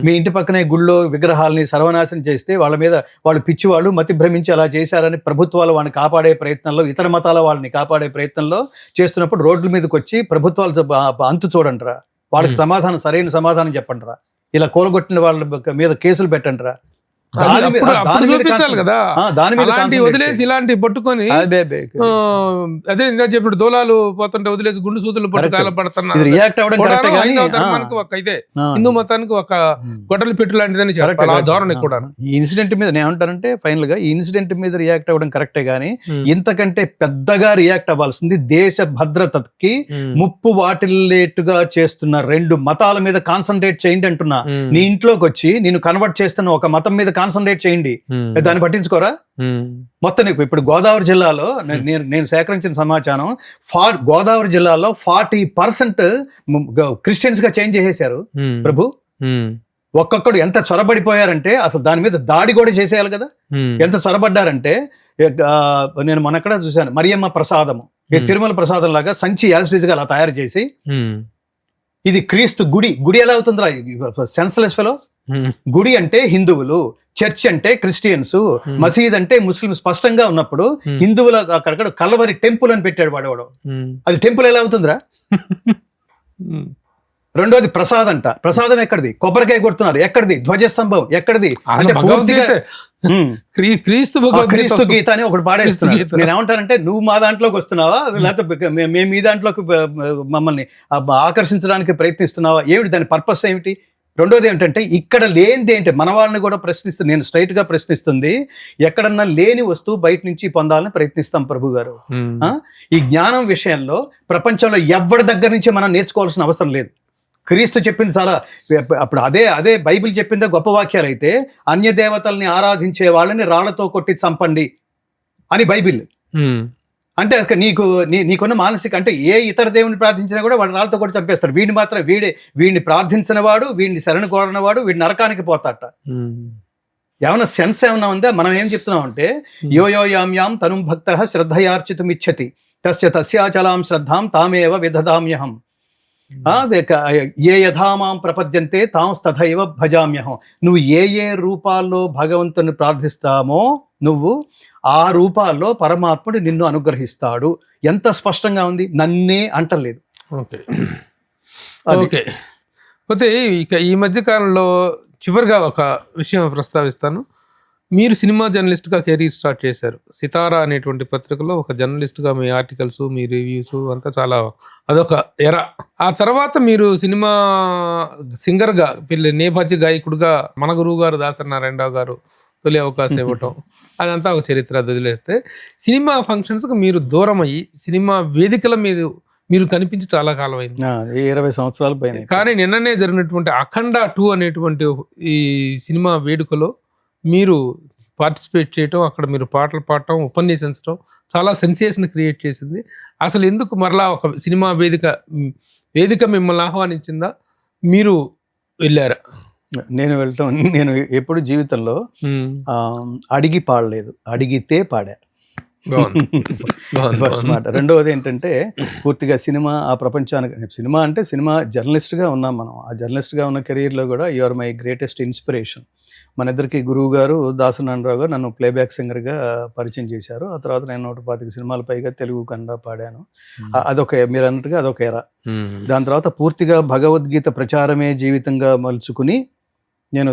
మీ ఇంటి పక్కనే గుళ్ళో విగ్రహాలని సర్వనాశనం చేస్తే వాళ్ళ మీద వాళ్ళు పిచ్చివాళ్ళు మతి భ్రమించి అలా చేశారని ప్రభుత్వాలు వాళ్ళని కాపాడే ప్రయత్నంలో, ఇతర మతాల వాళ్ళని కాపాడే ప్రయత్నంలో చేస్తున్నప్పుడు రోడ్ల మీదకి వచ్చి ప్రభుత్వాలు అంతు చూడండిరా, వాళ్ళకి సరైన సమాధానం చెప్పండిరా, ఇలా కూలగొట్టిన వాళ్ళ మీద కేసులు పెట్టండిరా. చూపించాలి కదా. వదిలేసి ఇలాంటి పట్టుకొని అదే ఇందా చెప్పినట్టు దోలాలు పోతుంటే వదిలేసి గుండు సూదులు పట్టు కాలపడుతున్నారు. ఇదే హిందూ మతానికి ఒక గొడ్డలి పెట్టు లాంటిదని చెప్పాలి. ఆ ధోరణి కూడా ఈ ఇన్సిడెంట్ మీద నేను ఏమంటానంటే, ఫైనల్ గా ఈ ఇన్సిడెంట్ మీద రియాక్ట్ అవ్వడం కరెక్టే గానీ ఇంతకంటే పెద్దగా రియాక్ట్ అవ్వాల్సింది దేశ భద్రతకి ముప్పు వాటిల్లేట్టుగా చేస్తున్న 2 మతాల మీద కాన్సన్ట్రేట్ చేయండి అంటున్నా. నీ ఇంట్లోకి వచ్చి నేను కన్వర్ట్ చేస్తున్న ఒక మతం మీద కాన్సన్ట్రేట్ చేయండి, దాన్ని పట్టించుకోరా? మొత్తం ఇప్పుడు గోదావరి జిల్లాలో నేను సేకరించిన సమాచారం, గోదావరి జిల్లాలో 40% క్రిస్టియన్స్ గా చేంజ్ చేసేశారు ప్రభు. ఒక్కొక్కడు ఎంత చొరబడిపోయారంటే అసలు దాని మీద దాడి కూడా చేసేయాలి కదా. ఎంత చొరబడ్డారంటే, నేను మొన్నక్కడ చూశాను, మరియమ్మ ప్రసాదము తిరుమల ప్రసాదం లాగా సంచి యాసిడ్గా అలా తయారు చేసి ఇది క్రీస్తు గుడి. గుడి ఎలా అవుతుందిరా? Senseless fellows. గుడి అంటే హిందువులు, చర్చ్ అంటే క్రిస్టియన్స్, మసీద్ అంటే ముస్లిం స్పష్టంగా ఉన్నప్పుడు హిందువుల అక్కడక్కడ కల్వరి టెంపుల్ అని పెట్టాడు వాడేవాడు. అది టెంపుల్ ఎలా అవుతుందిరా? రెండోది ప్రసాదం అంట. ప్రసాదం ఎక్కడిది? కొబ్బరికాయ కొడుతున్నారు, ఎక్కడిది? ధ్వజస్తంభం ఎక్కడిది? అంటే క్రీస్తు గీత అని ఒకటి పాడేస్తున్నారు. నేను ఏమంటానంటే, నువ్వు మా దాంట్లోకి వస్తున్నావా, లేకపోతే మేము మీ దాంట్లోకి మమ్మల్ని ఆకర్షించడానికి ప్రయత్నిస్తున్నావా? ఏమిటి దాని పర్పస్ ఏమిటి? రెండోది ఏంటంటే, ఇక్కడ లేనిది ఏంటి? మన వాళ్ళని కూడా ప్రశ్నిస్తుంది. నేను స్ట్రైట్ గా ప్రశ్నిస్తుంది, ఎక్కడన్నా లేని వస్తువు బయట నుంచి పొందాలని ప్రయత్నిస్తాం ప్రభు గారు. ఈ జ్ఞానం విషయంలో ప్రపంచంలో ఎవరి దగ్గర నుంచి మనం నేర్చుకోవాల్సిన అవసరం లేదు. క్రీస్తు చెప్పింది చాలా, అప్పుడు అదే బైబిల్ చెప్పిందే గొప్ప వాక్యాలు అయితే, అన్య దేవతల్ని ఆరాధించే వాళ్ళని రాళ్లతో కొట్టి చంపండి అని బైబిల్. అంటే నీకున్న మానసిక, అంటే ఏ ఇతర దేవుని ప్రార్థించినా కూడా వాడు రాళ్ళతో కొట్టి చంపేస్తాడు. వీడిని మాత్రం వీడిని ప్రార్థించిన వాడు, వీడిని శరణు కోరిన వాడు, వీడి నరకానికి పోతాట. ఏమన్నా సెన్స్ ఏమన్నా ఉందా? మనం ఏం చెప్తున్నాం అంటే, యోయాం తనుం భక్త శ్రద్ధయార్చితుమిచ్చతి తస్యాచలాం శ్రద్ధాం తామేవ విదధామ్యహం ఏ యథామాం ప్రపద్యంతే తాం తథైవ భజామ్యహం. నువ్వు ఏ రూపాల్లో భగవంతుని ప్రార్థిస్తామో నువ్వు ఆ రూపాల్లో పరమాత్ముడు నిన్ను అనుగ్రహిస్తాడు. ఎంత స్పష్టంగా ఉంది, నన్నే అంటలేదు. ఓకే. పోతే ఇక ఈ మధ్య కాలంలో చివరిగా ఒక విషయం ప్రస్తావిస్తాను. మీరు సినిమా జర్నలిస్ట్గా కెరీర్ స్టార్ట్ చేశారు. సితారా అనేటువంటి పత్రికలో ఒక జర్నలిస్ట్గా మీ ఆర్టికల్స్, మీ రివ్యూస్ అంతా చాలా, అదొక ఎరా. ఆ తర్వాత మీరు సినిమా సింగర్గా, నేపథ్య గాయకుడుగా మన గురువు గారు దాసనారాయణరావు గారు తొలి అవకాశం ఇవ్వటం, అదంతా ఒక చరిత్ర. వదిలేస్తే సినిమా ఫంక్షన్స్కి మీరు దూరం అయ్యి సినిమా వేదికల మీద మీరు కనిపించి చాలా కాలం అయింది, 20 సంవత్సరాల పైన. కానీ నిన్ననే జరిగినటువంటి అఖండ 2 అనేటువంటి ఈ సినిమా వేడుకలో మీరు పార్టిసిపేట్ చేయటం, అక్కడ మీరు పాటలు పాడటం, ఉపన్యసించడం చాలా సెన్సేషన్ క్రియేట్ చేసింది. అసలు ఎందుకు మరలా ఒక సినిమా వేదిక మిమ్మల్ని ఆహ్వానించిందా, మీరు వెళ్ళారా? నేను ఎప్పుడు జీవితంలో అడిగి పాడలేదు, అడిగితే పాడా. ఫస్ట్ మాట. రెండవది ఏంటంటే, పూర్తిగా సినిమా ఆ ప్రపంచానికి, సినిమా జర్నలిస్ట్గా ఉన్నాం మనం. ఆ జర్నలిస్ట్గా ఉన్న కెరీర్లో కూడా you are my greatest inspiration. మన ఇద్దరికి గురువు గారు దాసనారాయణరావు గారు నన్ను ప్లేబ్యాక్ సింగర్గా పరిచయం చేశారు. ఆ తర్వాత నేను 125 సినిమాల పైగా తెలుగు కన్నడ పాడాను. అదొక, మీరు అన్నట్టుగా అదొక ఎరా. దాని తర్వాత పూర్తిగా భగవద్గీత ప్రచారమే జీవితంగా మలుచుకుని నేను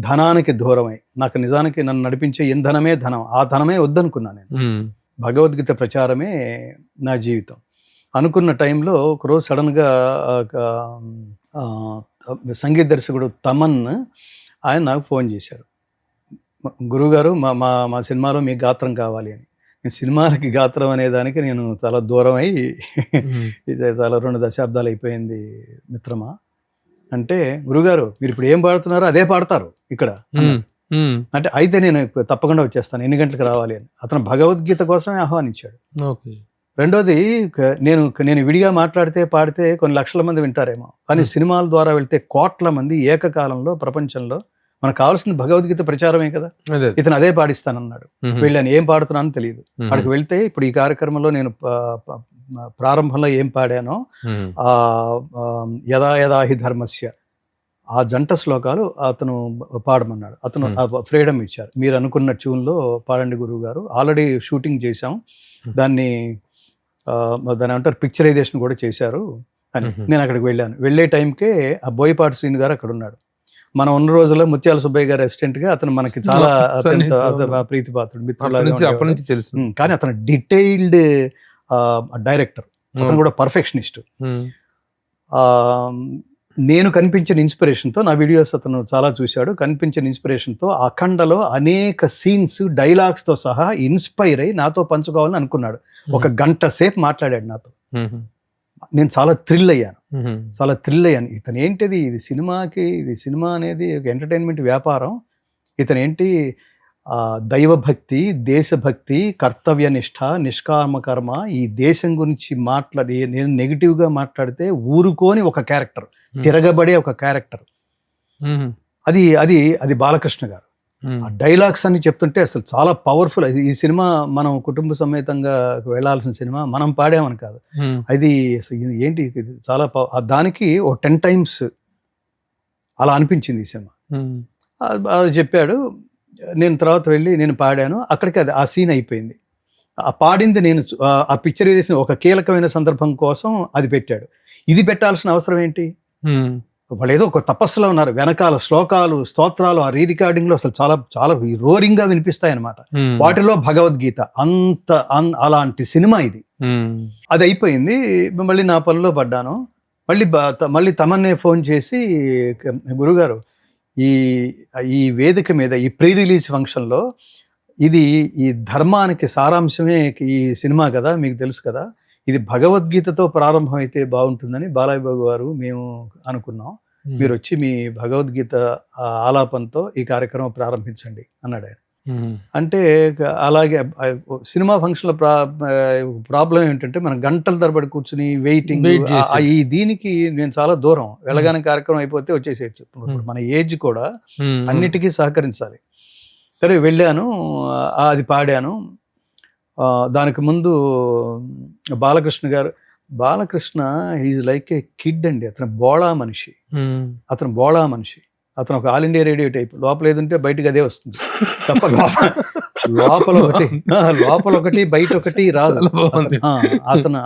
ధనానికి దూరమై, నాకు నిజానికి నన్ను నడిపించే ఇంధనమే ధనం, ఆ ధనమే వద్దనుకున్నా. నేను భగవద్గీత ప్రచారమే నా జీవితం అనుకున్న టైంలో ఒకరోజు సడన్గా సంగీత దర్శకుడు తమన్ ఆయన నాకు ఫోన్ చేశారు. గురువుగారు, మా సినిమాలో మీ గాత్రం కావాలి అని. నేను సినిమాలకి గాత్రం అనే దానికి నేను చాలా దూరం అయ్యి ఇది చాలా 2 దశాబ్దాలు అయిపోయింది మిత్రమా అంటే, గురుగారు మీరు ఇప్పుడు ఏం పాడుతున్నారో అదే పాడతారు ఇక్కడ అంటే, అయితే నేను తప్పకుండా వచ్చేస్తాను, ఎన్ని గంటలకు రావాలి అని. అతను భగవద్గీత కోసమే ఆహ్వానించాడు. రెండోది, నేను విడిగా మాట్లాడితే పాడితే కొన్ని లక్షల మంది వింటారేమో, కానీ సినిమాల ద్వారా వెళ్తే కోట్ల మంది ఏకకాలంలో ప్రపంచంలో మనకు కావాల్సింది భగవద్గీత ప్రచారమే కదా. ఇతను అదే పాడిస్తానన్నాడు. వెళ్ళాను, ఏం పాడుతున్నానో తెలియదు. అక్కడికి వెళ్తే ఇప్పుడు ఈ కార్యక్రమంలో నేను ప్రారంభంలో ఏం పాడానో యదా యదా హి ధర్మస్య, ఆ జంట శ్లోకాలు అతను పాడమన్నాడు. అతను ఫ్రీడమ్ ఇచ్చారు, మీరు అనుకున్న ట్యూన్లో పాడండి గురువు గారు. ఆల్రెడీ షూటింగ్ చేశాం, దాన్ని ఏమంటారు పిక్చరైజేషన్ కూడా చేశారు అని. నేను అక్కడికి వెళ్ళాను. వెళ్ళే టైంకే ఆ బోయపాటి శ్రీని గారు అక్కడ ఉన్నాడు. మనం ఉన్న రోజుల్లో ముత్యాల సుబ్బయ్య గారు అసిస్టెంట్గా అతను మనకి చాలా అత్యంత ప్రీతిపాత్రుడు, మిత్రులాగా తెలుసు. కానీ అతను డీటెయిల్డ్ డైరెక్టర్, అతను కూడా పర్ఫెక్షనిస్ట్. నేను కనిపించిన ఇన్స్పిరేషన్తో, నా వీడియోస్ అతను చాలా చూశాడు, కనిపించిన ఇన్స్పిరేషన్తో అఖండలో అనేక సీన్స్ డైలాగ్స్తో సహా ఇన్స్పైర్ అయ్యి నాతో పంచుకోవాలని అనుకున్నాడు. 1 గంట సేపు మాట్లాడాడు నాతో. నేను చాలా థ్రిల్ అయ్యాను. ఇతను ఏంటిది, ఇది సినిమా అనేది ఒక ఎంటర్టైన్మెంట్ వ్యాపారం. ఇతను ఏంటి, దైవభక్తి, దేశభక్తి, కర్తవ్య నిష్ఠ, నిష్కామ కర్మ, ఈ దేశం గురించి నేను నెగిటివ్గా మాట్లాడితే ఊరుకోని ఒక క్యారెక్టర్, తిరగబడే ఒక క్యారెక్టర్. అది బాలకృష్ణ గారు. ఉమ్, ఆ డైలాగ్స్ అన్ని చెప్తుంటే అసలు చాలా పవర్ఫుల్. ఈ సినిమా మనం కుటుంబ సమేతంగా వెళ్ళాల్సిన సినిమా, మనం పాడామని కాదు, ఉమ్, అది అసలు ఏంటి ఇది చాలా దానికి ఓ 10 times అలా అనిపించింది ఈ సినిమా. ఉమ్, అది చెప్పాడు. నేను తర్వాత వెళ్ళి నేను పాడాను. అక్కడికి అది ఆ సీన్ అయిపోయింది. ఆ పాడింది నేను ఆ పిక్చర్ వేసిన ఒక కీలకమైన సందర్భం కోసం అది పెట్టాడు. ఇది పెట్టాల్సిన అవసరం ఏంటి? ఉమ్, వాళ్ళు ఏదో ఒక తపస్సులో ఉన్నారు, వెనకాల శ్లోకాలు స్తోత్రాలు ఆ రీ రికార్డింగ్లో అసలు చాలా చాలా రోరింగ్గా వినిపిస్తాయి అనమాట. ఉమ్, వాటిలో భగవద్గీత అలాంటి సినిమా ఇది. ఉమ్, అది అయిపోయింది. మళ్ళీ నా పనిలో పడ్డాను. మళ్ళీ తమన్నే ఫోన్ చేసి, గురుగారు ఈ ఈ వేదిక మీద ఈ ప్రీ రిలీజ్ ఫంక్షన్లో ఈ ధర్మానికి సారాంశమే ఈ సినిమా కదా, మీకు తెలుసు కదా, ఇది భగవద్గీతతో ప్రారంభం అయితే బాగుంటుందని బాలయ్య బాబు గారు మేము అనుకున్నాం. మీరు వచ్చి మీ భగవద్గీత ఆలాపనతో ఈ కార్యక్రమం ప్రారంభించండి అన్నాడు ఆయన. ఉమ్, అంటే అలాగే సినిమా ఫంక్షన్లో ప్రాబ్లం ఏంటంటే మనం గంటల తరబడి కూర్చుని వెయిటింగ్, Wait చేసి. ఈ దీనికి నేను చాలా దూరం, వెళ్ళగానే కార్యక్రమం అయిపోతే వచ్చేసేయచ్చు. ఇప్పుడు మన ఏజ్ కూడా ఉమ్, అన్నిటికీ సహకరించాలి. సరే వెళ్ళాను, అది పాడాను. దానికి ముందు Balakrishna is like A kid అండి. అతను బోళా మనిషి. ఉమ్, అతను ఒక ఆల్ ఇండియా రేడియో టైప్. లోపల ఏదంటే బయటకు అదే వస్తుంది తప్ప లోపల ఒకటి బయట ఒకటి రాదు. చాలా బాగుంది.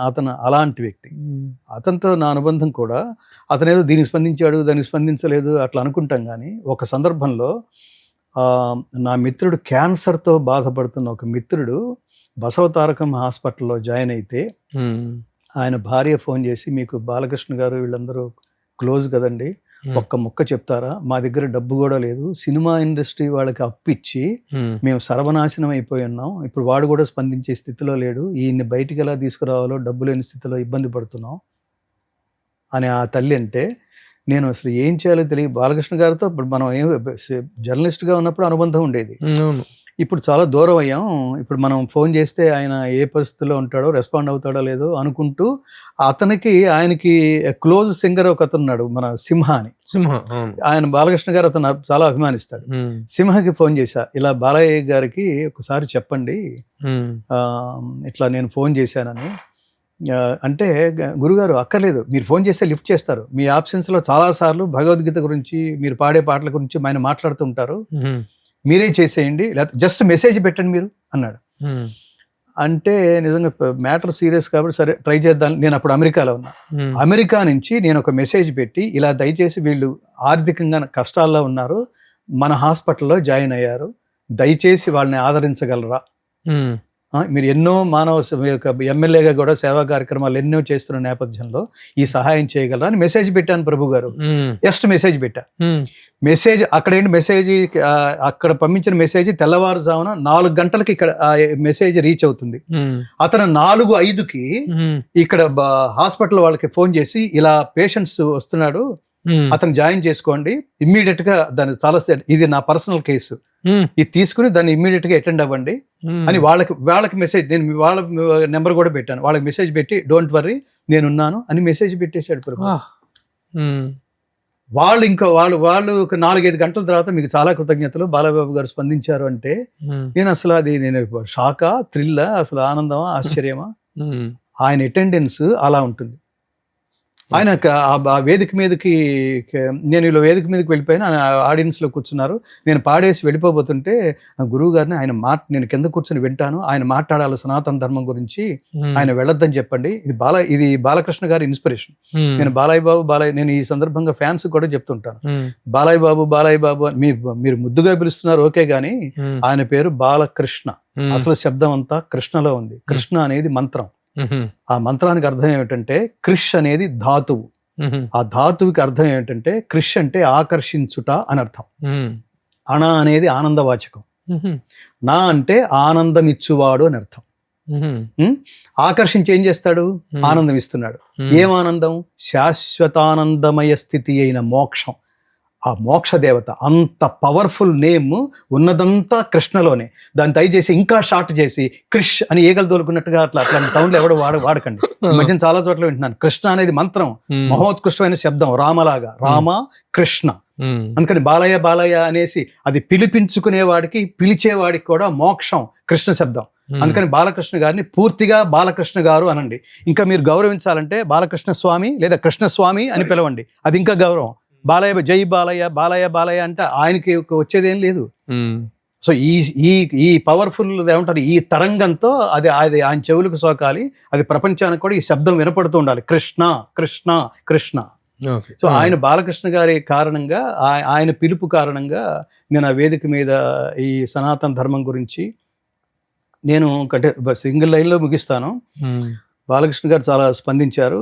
అతను అలాంటి వ్యక్తి. ఉమ్, అతనితో నా అనుబంధం కూడా, అతనేదో దీనికి స్పందించాడు దానికి స్పందించలేదు అట్లా అనుకుంటాం. కానీ ఒక సందర్భంలో నా మిత్రుడు క్యాన్సర్తో బాధపడుతున్న ఒక మిత్రుడు బసవతారకం హాస్పిటల్లో జాయిన్ అయితే ఉమ్, ఆయన భార్య ఫోన్ చేసి, మీకు బాలకృష్ణ గారు వీళ్ళందరూ క్లోజ్ కదండి, ఒక్క ముక్క చెప్తారా, మా దగ్గర డబ్బు కూడా లేదు, సినిమా ఇండస్ట్రీ వాళ్ళకి అప్పిచ్చి ఉమ్, మేము సర్వనాశనం అయిపోయి ఉన్నాం, ఇప్పుడు వాడు కూడా స్పందించే స్థితిలో లేడు, ఈయన్ని బయటికి ఎలా తీసుకురావాలో డబ్బు లేని స్థితిలో ఇబ్బంది పడుతున్నాం అని ఆ తల్లి అంటే, నేను అసలు ఏం చేయాలో తెలియ, బాలకృష్ణ గారితో ఇప్పుడు మనం జర్నలిస్ట్గా ఉన్నప్పుడు అనుబంధం ఉండేది, అవును, ఇప్పుడు చాలా దూరం అయ్యాం, ఇప్పుడు మనం ఫోన్ చేస్తే ఆయన ఏ పరిస్థితిలో ఉంటాడో, రెస్పాండ్ అవుతాడో లేదో అనుకుంటూ, ఆయనకి క్లోజ్ సింగర్ ఒక అతను ఉన్నాడు, మన సింహ అని. అవును, ఆయన బాలకృష్ణ గారు అతను చాలా అభిమానిస్తాడు. ఉమ్, సింహకి ఫోన్ చేశా, ఇలా బాలయ్య గారికి ఒకసారి చెప్పండి, ఉమ్, ఇట్లా నేను ఫోన్ చేశానని. అంటే గురుగారు అక్కర్లేదు, మీరు ఫోన్ చేస్తే లిఫ్ట్ చేస్తారు, మీ ఆప్షన్స్లో చాలాసార్లు భగవద్గీత గురించి మీరు పాడే పాటల గురించి ఆయన మాట్లాడుతుంటారు, ఉమ్, మీరే చేసేయండి, లేకపోతే జస్ట్ మెసేజ్ పెట్టండి మీరు అన్నాడు. ఉమ్, అంటే నిజంగా మ్యాటర్ సీరియస్ కాబట్టి సరే ట్రై చేద్దాం. నేను అప్పుడు అమెరికాలో ఉన్నా. ఉమ్, అమెరికా నుంచి నేను ఒక మెసేజ్ పెట్టి, ఇలా దయచేసి వీళ్ళు ఆర్థికంగా కష్టాల్లో ఉన్నారు, మన హాస్పిటల్లో జాయిన్ అయ్యారు, దయచేసి వాళ్ళని ఆదరించగలరా, ఉమ్, మీరు ఎన్నో ఎమ్మెల్యేగా కూడా సేవా కార్యక్రమాలు ఎన్నో చేస్తున్న నేపథ్యంలో ఈ సహాయం చేయగలరా అని మెసేజ్ పెట్టాను ప్రభు గారు. ఉమ్, జస్ట్ మెసేజ్ పెట్టా. ఉమ్, మెసేజ్ అక్కడ పంపించిన మెసేజ్ తెల్లవారుజామున 4 గంటలకి ఇక్కడ మెసేజ్ రీచ్ అవుతుంది. ఉమ్, అతను 4:05కి ఉమ్, ఇక్కడ హాస్పిటల్ వాళ్ళకి ఫోన్ చేసి, ఇలా పేషెంట్స్ వస్తున్నాడు, ఉమ్, అతను జాయిన్ చేసుకోండి ఇమ్మీడియట్ గా, దాన్ని చాలా ఇది నా పర్సనల్ కేసు, ఉమ్, ఇది తీసుకుని దాన్ని ఇమ్మీడియట్ గా అటెండ్ అవ్వండి ఉమ్, అని వాళ్ళకి మెసేజ్, నేను వాళ్ళ నెంబర్ కూడా పెట్టాను, వాళ్ళకి మెసేజ్ పెట్టి డోంట్ వర్రీ నేనున్నాను అని మెసేజ్ పెట్టేశాడు ప్రభు. ఆ, ఉమ్, వాళ్ళు ఒక 4-5 గంటల తర్వాత మీకు చాలా కృతజ్ఞతలు, బాలబాబు గారు స్పందించారు అంటే, ఉమ్, నేను షాకా, థ్రిల్లా, అసలు ఆనందమా, ఆశ్చర్యమా, ఉమ్, ఆయన అటెండెన్స్ అలా ఉంటుంది. ఆయన ఆ వేదిక మీదకి, నేను ఇలా వేదిక మీదకి వెళ్ళిపోయినా, ఆడియన్స్లో కూర్చున్నారు, నేను పాడేసి వెళ్ళిపోబోతుంటే గురువు గారిని నేను కింద కూర్చొని వింటాను, ఆయన మాట్లాడాలి సనాతన ధర్మం గురించి, ఆయన వెళ్ళొద్దని చెప్పండి, ఇది బాలకృష్ణ గారి ఇన్స్పిరేషన్. నేను నేను ఈ సందర్భంగా ఫ్యాన్స్ కూడా చెప్తుంటాను, బాలయ్య బాబు అని మీరు ముద్దుగా పిలుస్తున్నారు ఓకే, కానీ ఆయన పేరు బాలకృష్ణ, అసలు శబ్దం అంతా కృష్ణలో ఉంది. కృష్ణ అనేది మంత్రం, ఆ మంత్రానికి అర్థం ఏమిటంటే క్రిష్ అనేది ధాతువు, ఆ ధాతువుకి అర్థం ఏమిటంటే క్రిష్ అంటే ఆకర్షించుట అని అర్థం. అణ అనేది ఆనందవాచకం, నా అంటే ఆనందం ఇచ్చువాడు అని అర్థం. ఆకర్షించి ఏం చేస్తాడు, ఆనందం ఇస్తున్నాడు. ఏం ఆనందం? శాశ్వతానందమయ స్థితి అయిన మోక్షం. ఆ మోక్ష దేవత అంత పవర్ఫుల్ నేమ్ ఉన్నదంతా కృష్ణలోనే. దాన్ని దయచేసి ఇంకా షార్ట్ చేసి క్రిష్ అని ఏగలు తోలుకున్నట్టుగా అట్లాంటి సౌండ్లు ఎవడో వాడకండి. ఈ మధ్యన చాలా చోట్ల వింటున్నాను. కృష్ణ అనేది మంత్రం, మహోత్కృష్టమైన శబ్దం, రామలాగా, రామ కృష్ణ అందుకని బాలయ్య బాలయ్య అనేసి అది పిలిపించుకునేవాడికి పిలిచేవాడికి కూడా మోక్షం కృష్ణ శబ్దం. అందుకని బాలకృష్ణ గారిని పూర్తిగా బాలకృష్ణ గారు అనండి. ఇంకా మీరు గౌరవించాలంటే బాలకృష్ణ స్వామి లేదా కృష్ణస్వామి అని పిలవండి, అది ఇంకా గౌరవం. బాలయ్య జై బాలయ్య బాలయ్య బాలయ్య అంటే ఆయనకి వచ్చేదేం లేదు. సో ఈ ఈ ఈ పవర్ఫుల్ ఏమంటారు, ఈ తరంగంతో అది అది ఆయన చెవులకు సోకాలి, అది ప్రపంచానికి కూడా ఈ శబ్దం వినపడుతూ ఉండాలి, కృష్ణ కృష్ణ కృష్ణ. సో ఆయన బాలకృష్ణ గారి కారణంగా, ఆయన పిలుపు కారణంగా నేను ఆ వేదిక మీద ఈ సనాతన ధర్మం గురించి నేను సింగిల్ లైన్లో ముగిస్తాను. బాలకృష్ణ గారు చాలా స్పందించారు,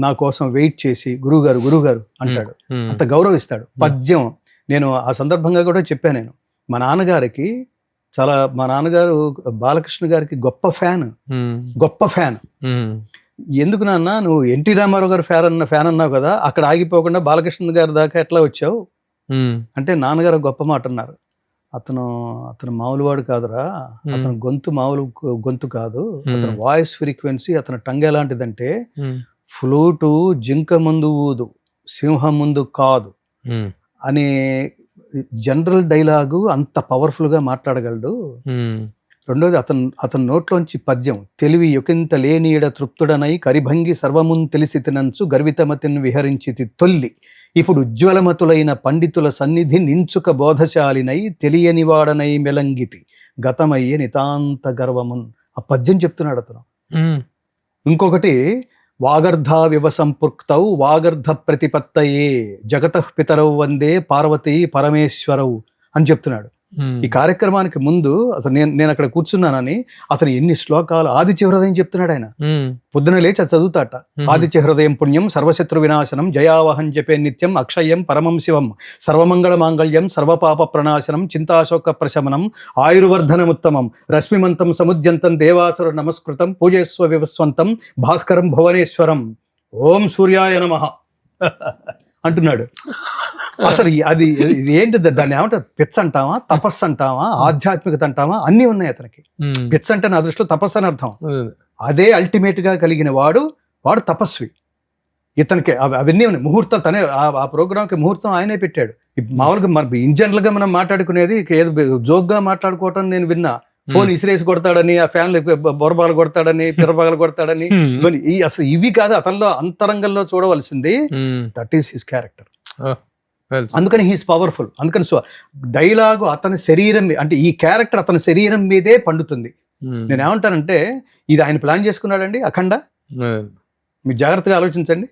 నా కోసం వెయిట్ చేసి గురువుగారు అంటాడు, అంత గౌరవిస్తాడు. పద్యం నేను ఆ సందర్భంగా కూడా చెప్పాను, నేను మా నాన్నగారు బాలకృష్ణ గారికి గొప్ప ఫ్యాన్. ఎందుకు నాన్న నువ్వు ఎన్టీ రామారావు గారు ఫ్యాన్ అన్నావు కదా, అక్కడ ఆగిపోకుండా బాలకృష్ణ గారి దాకా ఎట్లా వచ్చావు అంటే, నాన్నగారు గొప్ప మాట అన్నారు, అతను మామూలు వాడు కాదురా, అతను గొంతు కాదు, అతని వాయిస్ ఫ్రీక్వెన్సీ, అతని టంగ్ ఎలాంటిదంటే ఫ్లూటు జింక ముందు ఊదు సింహం ముందు కాదు అనే జనరల్ డైలాగు అంత పవర్ఫుల్ గా మాట్లాడగలడు. రెండోది అతని నోట్లోంచి పద్యం, తెలివి యొకింత లేనియడ తృప్తుడనై కరిభంగి సర్వమున్ తెలిసి తినంచు గర్వితమతిని విహరించితి తొల్లి, ఇప్పుడు ఉజ్వలమతులైన పండితుల సన్నిధి నించుక బోధశాలినై తెలియని వాడనై మెలంగితి గతమయ్యే నితాంత గర్వమున్. ఆ పద్యం చెప్తున్నాడు అతను. ఇంకొకటి, వాగర్ధ వివసంపృక్తౌ వాగర్ధ ప్రతిపత్తయే జగతః పితరౌ వందే పార్వతీ పరమేశ్వరౌ అని చెప్తున్నాడు. ఈ కార్యక్రమానికి ముందు అసలు నేను అక్కడ కూర్చున్నానని అతను ఎన్ని శ్లోకాలు ఆదిత్య హృదయం చెప్తున్నాడు. ఆయన పొద్దున లేచి అది చదువుతాట. ఆదిత్య హృదయం పుణ్యం సర్వశత్రు వినాశనం జయావహం జపే నిత్యం అక్షయం పరమం శివం సర్వమంగళ మాంగళ్యం సర్వపాప ప్రణాశనం చింతాశోక ప్రశమనం ఆయుర్వర్ధనముత్తమం రశ్మిమంతం సముద్యంతం దేవాసుర నమస్కృతం పూజేస్వ వివస్వంతం భాస్కరం భువనేశ్వరం ఓం సూర్యాయ నమః అంటున్నాడు. అసలు అది ఏంటి, దాన్ని ఏమంటారు, పిచ్చ అంటావా, తపస్సు అంటావా, ఆధ్యాత్మికత అంటావా, అన్నీ ఉన్నాయి అతనికి. పిచ్చ అంటే నా దృష్టిలో తపస్సు అని అర్థం. అదే అల్టిమేట్ గా కలిగిన వాడు తపస్వి. ఇతనికి అవన్నీ ఉన్నాయి. ముహూర్తాలు తనే ఆ ప్రోగ్రామ్కి ముహూర్తం ఆయనే పెట్టాడు. మామూలుగా మన ఇన్ జనరల్ గా మనం మాట్లాడుకునేది ఏదో జోక్గా మాట్లాడుకోవటం నేను విన్నా. ఫోన్ ఇసిరేసి కొడతాడని, ఆ ఫ్యాన్లు బొరబాలు కొడతాడని, పిరబాలు కొడతాడని, అసలు ఇవి కాదు అతనిలో అంతరంగంలో చూడవలసింది. That is his character. అందుకని హీస్ పవర్ఫుల్. అందుకని సో డైలాగు అతని శరీరం అంటే ఈ క్యారెక్టర్ అతని శరీరం మీదే పండుతుంది. నేను ఏమంటానంటే, ఇది ఆయన ప్లాన్ చేసుకున్నాడండి అఖండ. మీరు జాగ్రత్తగా ఆలోచించండి,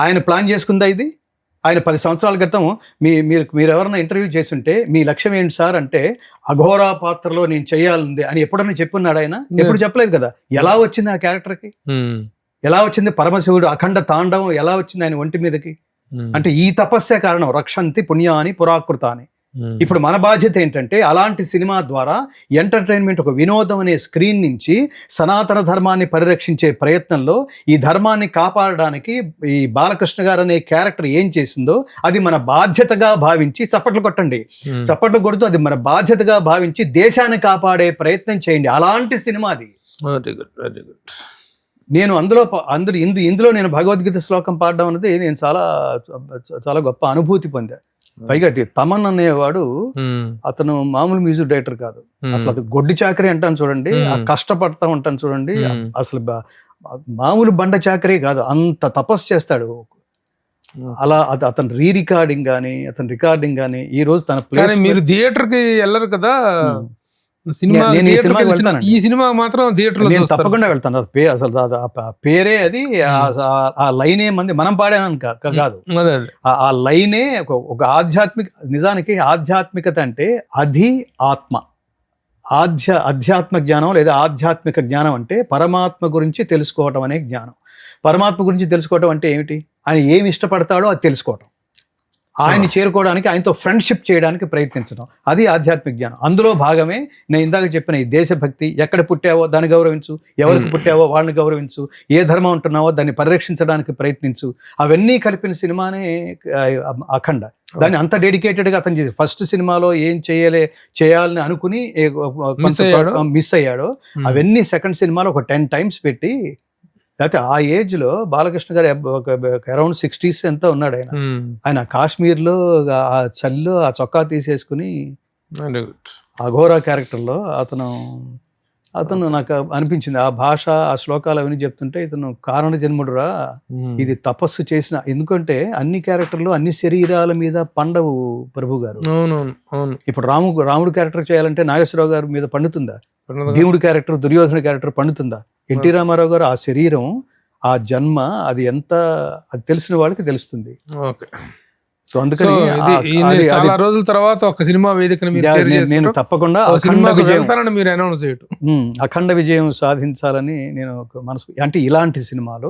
ఆయన ప్లాన్ చేసుకుందా ఇది? ఆయన 10 సంవత్సరాల క్రితం మీరు ఎవరైనా ఇంటర్వ్యూ చేస్తుంటే మీ లక్ష్యం ఏంటి సార్ అంటే, అఘోరా పాత్రలో నేను చేయాలంది అని ఎప్పుడన్నా చెప్పున్నాడు ఆయన? ఎప్పుడు చెప్పలేదు కదా. ఎలా వచ్చింది ఆ క్యారెక్టర్కి? ఎలా వచ్చింది? పరమశివుడు అఖండ తాండవం ఎలా వచ్చింది ఆయన ఒంటి మీదకి అంటే ఈ తపస్సే కారణం. రక్షంతి పుణ్యాని పురాకృతాని. ఇప్పుడు మన బాధ్యత ఏంటంటే, అలాంటి సినిమా ద్వారా ఎంటర్టైన్మెంట్, ఒక వినోదం అనే స్క్రీన్ నుంచి సనాతన ధర్మాన్ని పరిరక్షించే ప్రయత్నంలో ఈ ధర్మాన్ని కాపాడడానికి ఈ బాలకృష్ణ గారు అనే క్యారెక్టర్ ఏం చేసిందో అది మన బాధ్యతగా భావించి చప్పట్లు కొట్టండి. చప్పట్లు కొడుతూ అది మన బాధ్యతగా భావించి దేశాన్ని కాపాడే ప్రయత్నం చేయండి. అలాంటి సినిమా అది. నేను ఇందులో నేను భగవద్గీత శ్లోకం పాడడం అనేది నేను చాలా చాలా గొప్ప అనుభూతి పొందా. పైగా తమన్ అనేవాడు అతను మామూలు మ్యూజిక్ డైరెక్టర్ కాదు. అసలు అది గొడ్డి చాకరీ అంటాను చూడండి, ఆ కష్టపడతా ఉంటాను చూడండి, అసలు మామూలు బండ చాకరీ కాదు, అంత తపస్సు చేస్తాడు. అలా అతను రికార్డింగ్ కానీ ఈ రోజు తన ప్లేస్. మీరు థియేటర్ కి వెళ్ళరు కదా, ఈ సినిమా మాత్రం థియేటర్ లో తప్పకుండా వెళ్తాను. అసలు పేరే అది, ఆ లైనే మంది మనం పాడాను కాదు, ఆ లైనే ఒక ఆధ్యాత్మిక. నిజానికి ఆధ్యాత్మికత అంటే అధ్యాత్మ జ్ఞానం లేదా ఆధ్యాత్మిక జ్ఞానం అంటే పరమాత్మ గురించి తెలుసుకోవటం అనే జ్ఞానం. పరమాత్మ గురించి తెలుసుకోవటం అంటే ఏమిటి? ఆయన ఏమి ఇష్టపడతాడో అది తెలుసుకోవటం, ఆయన్ని చేరుకోవడానికి, ఆయనతో ఫ్రెండ్షిప్ చేయడానికి ప్రయత్నించడం, అది ఆధ్యాత్మిక జ్ఞానం. అందులో భాగమే నేను ఇందాక చెప్పిన ఈ దేశభక్తి. ఎక్కడ పుట్టావో దాన్ని గౌరవించు, ఎవరికి పుట్టావో వాళ్ళని గౌరవించు, ఏ ధర్మం ఉంటున్నావో దాన్ని పరిరక్షించడానికి ప్రయత్నించు, అవన్నీ కలిపిన సినిమానే అఖండ. దాన్ని అంత డెడికేటెడ్గా అతను చేసి ఫస్ట్ సినిమాలో ఏం చేయాలని అనుకుని మిస్ అయ్యాడో అవన్నీ సెకండ్ సినిమాలో ఒక 10 times పెట్టి లేకపోతే ఆ ఏజ్ లో బాలకృష్ణ గారు అరౌండ్ 60s ఎంత ఉన్నాడు ఆయన. ఆయన కాశ్మీర్లో ఆ చలిలో ఆ చొక్కా తీసేసుకుని అఘోరా క్యారెక్టర్లో అతను నాకు అనిపించింది. ఆ భాష, ఆ శ్లోకాలు అవన్నీ చెప్తుంటే ఇతను కారణ జన్ముడురా, ఇది తపస్సు చేసిన. ఎందుకంటే అన్ని క్యారెక్టర్లు అన్ని శరీరాల మీద పండవు ప్రభు గారు. ఇప్పుడు రాముడు క్యారెక్టర్ చేయాలంటే నాగేశ్వరరావు గారి మీద పండుతుందా? భీముడు క్యారెక్టర్, దుర్యోధన క్యారెక్టర్ పండుతుందా? ఎన్టీ రామారావు గారు ఆ శరీరం, ఆ జన్మ, అది తెలిసిన వాళ్ళకి తెలుస్తుంది. సో అందుకని చాలా రోజుల తర్వాత ఒక సినిమా వేదికను నేను తప్పకుండా అఖండ విజయం సాధించాలని నేను ఒక మనసు. అంటే ఇలాంటి సినిమాలు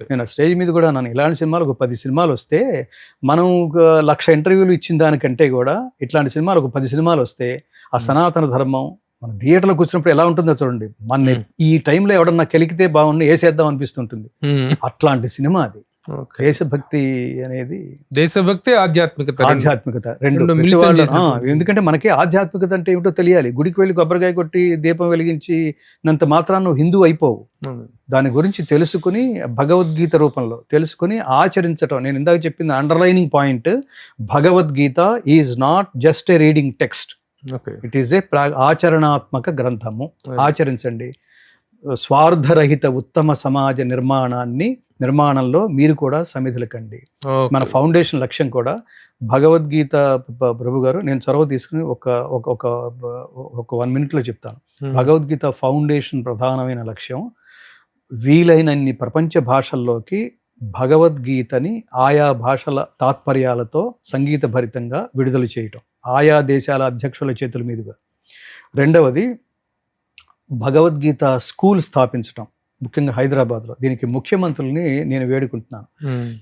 నేను స్టేజ్ మీద కూడా ఇలాంటి సినిమాలు ఒక 10 సినిమాలు వస్తే, మనం 1,00,000 ఇంటర్వ్యూలు ఇచ్చిన దానికంటే కూడా ఇట్లాంటి సినిమాలు ఒక 10 సినిమాలు వస్తే ఆ సనాతన ధర్మం మన థియేటర్లో కూర్చున్నప్పుడు ఎలా ఉంటుందో చూడండి. మన ఈ టైంలో ఎవడన్నా కెలికితే బాగుండి వేసేద్దాం అనిపిస్తుంటుంది. అట్లాంటి సినిమా అది. దేశభక్తి అనేది, దేశభక్తి ఆధ్యాత్మికత రెండు. ఎందుకంటే మనకి ఆధ్యాత్మికత అంటే ఏమిటో తెలియాలి. గుడికి వెళ్ళి కొబ్బరికాయ కొట్టి దీపం వెలిగించినంత మాత్రాన్ని నువ్వు హిందూ అయిపోవు. దాని గురించి తెలుసుకుని, భగవద్గీత రూపంలో తెలుసుకుని ఆచరించటం. నేను ఇందాక చెప్పింది underlining point, Bhagavad Gita is not just a reading text, it is ఏ ఆచరణాత్మక గ్రంథము. ఆచరించండి. స్వార్థరహిత ఉత్తమ సమాజ నిర్మాణంలో మీరు కూడా సమిధులు కండి. మన ఫౌండేషన్ లక్ష్యం కూడా భగవద్గీత. ప్రభు గారు, నేను చొరవ తీసుకుని ఒక 1 minute లో చెప్తాను. భగవద్గీత ఫౌండేషన్ ప్రధానమైన లక్ష్యం వీలైనన్ని ప్రపంచ భాషల్లోకి భగవద్గీతని ఆయా భాషల తాత్పర్యాలతో సంగీత భరితంగా విడుదల చేయటం, ఆయా దేశాల అధ్యక్షుల చేతుల మీదుగా. రెండవది, భగవద్గీత స్కూల్ స్థాపించటం, ముఖ్యంగా హైదరాబాద్లో. దీనికి ముఖ్యమంత్రుల్ని నేను వేడుకుంటున్నాను.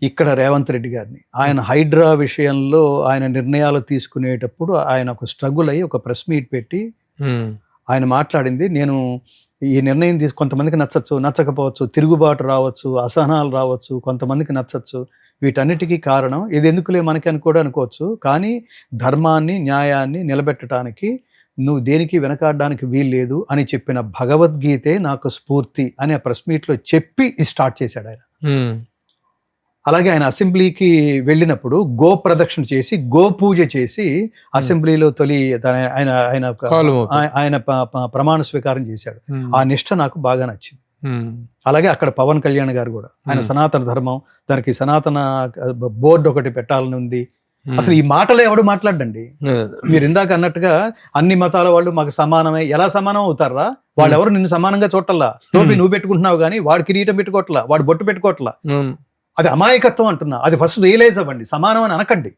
ఇక్కడ రేవంత్ రెడ్డి గారిని, ఆయన హైడ్రా విషయంలో ఆయన నిర్ణయాలు తీసుకునేటప్పుడు ఆయన ఒక స్ట్రగుల్ అయ్యి ఒక ప్రెస్ మీట్ పెట్టి ఆయన మాట్లాడింది, నేను ఈ నిర్ణయం కొంతమందికి నచ్చచ్చు, నచ్చకపోవచ్చు, తిరుగుబాటు రావచ్చు, అసహనాలు రావచ్చు, కొంతమందికి నచ్చచ్చు. వీటన్నిటికీ కారణం ఇది ఎందుకులే మనకి అని కూడా అనుకోవచ్చు, కానీ ధర్మాన్ని, న్యాయాన్ని నిలబెట్టడానికి నువ్వు దేనికి వెనకాడడానికి వీల్లేదు అని చెప్పిన భగవద్గీతే నాకు స్ఫూర్తి అని ఆ ప్రెస్ మీట్లో చెప్పి స్టార్ట్ చేశాడు ఆయన. అలాగే ఆయన అసెంబ్లీకి వెళ్ళినప్పుడు గో ప్రదక్షిణ చేసి, గో పూజ చేసి అసెంబ్లీలో ఆయన ప్రమాణ స్వీకారం చేశాడు. ఆ నిష్ఠ నాకు బాగా నచ్చింది. అలాగే అక్కడ పవన్ కళ్యాణ్ గారు కూడా ఆయన సనాతన ధర్మం, దానికి సనాతన బోర్డు ఒకటి పెట్టాలని ఉంది. అసలు ఈ మాటలు ఎవడు మాట్లాడండి. మీరు ఇందాక అన్నట్టుగా అన్ని మతాల వాళ్ళు మాకు సమానమే, ఎలా సమానం అవుతారా? వాళ్ళు ఎవరు నిన్ను సమానంగా చూడటల్లా. టోపీ నువ్వు పెట్టుకుంటున్నావు కానీ వాడు కిరీటం పెట్టుకోవట్లా, వాడు బొట్టు పెట్టుకోవట్లా. అది అమాయకత్వం అంటున్నా. అది ఫస్ట్ రియలైజ్ అవ్వండి, సమానం అని అనకండి.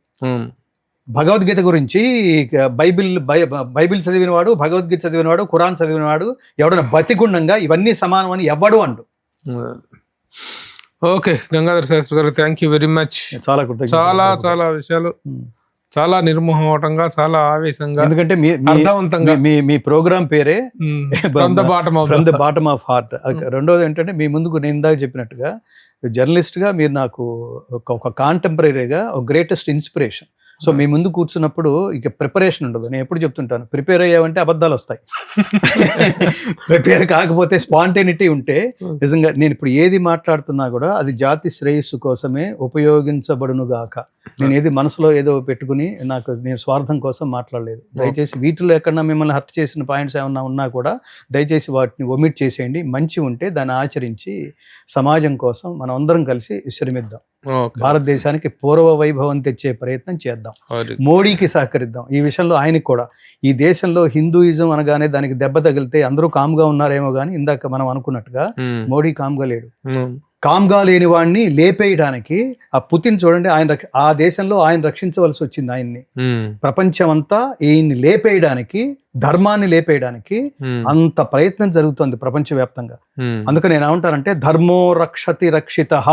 భగవద్గీత గురించి బైబిల్ చదివినవాడు, భగవద్గీత చదివినవాడు, ఖురాన్ చదివినవాడు ఎవడన్నా బతికుండంగా ఇవన్నీ సమానం అని ఎవ్వడు అండు. ఓకే గంగాధర్ శాస్త్రి గారు, థ్యాంక్ యూ వెరీ మచ్. చాలా విషయాలు చాలా నిర్మోహమాటంగా, చాలా ఆవేశంగా, ఎందుకంటే అర్థవంతంగా మీ ప్రోగ్రామ్ పేరే from the bottom of heart. రెండోది ఏంటంటే, మీ ముందుకు నేను ఇందాక చెప్పినట్టుగా జర్నలిస్ట్గా మీరు నాకు ఒక కాంటెంపరీగా ఒక గ్రేటెస్ట్ ఇన్స్పిరేషన్. సో మీ ముందు కూర్చున్నప్పుడు ఇక ప్రిపరేషన్ ఉండదు. నేను ఎప్పుడు చెప్తుంటాను, ప్రిపేర్ అయ్యావంటే అబద్ధాలు వస్తాయి. ప్రిపేర్ కాకపోతే స్పాంటేనిటీ ఉంటే నిజంగా నేను ఇప్పుడు ఏది మాట్లాడుతున్నా కూడా అది జాతి శ్రేయస్సు కోసమే ఉపయోగించబడునుగాక. నేను ఏది మనసులో ఏదో పెట్టుకుని నేను స్వార్థం కోసం మాట్లాడలేదు. దయచేసి వీటిలో ఎక్కడన్నా మిమ్మల్ని హర్ట్ చేసిన పాయింట్స్ ఏమన్నా ఉన్నా కూడా దయచేసి వాటిని ఒమిట్ చేసేయండి. మంచి ఉంటే దాన్ని ఆచరించి సమాజం కోసం మనం అందరం కలిసి శ్రమిద్దాం. భారతదేశానికి పూర్వ వైభవం తెచ్చే ప్రయత్నం చేద్దాం. మోడీకి సహకరిద్దాం ఈ విషయంలో. ఆయనకి కూడా ఈ దేశంలో హిందూయిజం అనగానే దానికి దెబ్బ తగిలితే అందరూ కామ్గా ఉన్నారేమో కానీ ఇందాక మనం అనుకున్నట్టుగా మోడీ కామ్గా లేడు. కామ్గా లేని వాడిని లేపేయడానికి ఆ పుతిన్ చూడండి, ఆ దేశంలో ఆయన రక్షించవలసి వచ్చింది ఆయన్ని. ప్రపంచం అంతా ఈయన్ని లేపేయడానికి, ధర్మాన్ని లేపేయడానికి అంత ప్రయత్నం జరుగుతుంది ప్రపంచవ్యాప్తంగా. అందుకని నేను ఏమంటానంటే, ధర్మో రక్షతి రక్షితః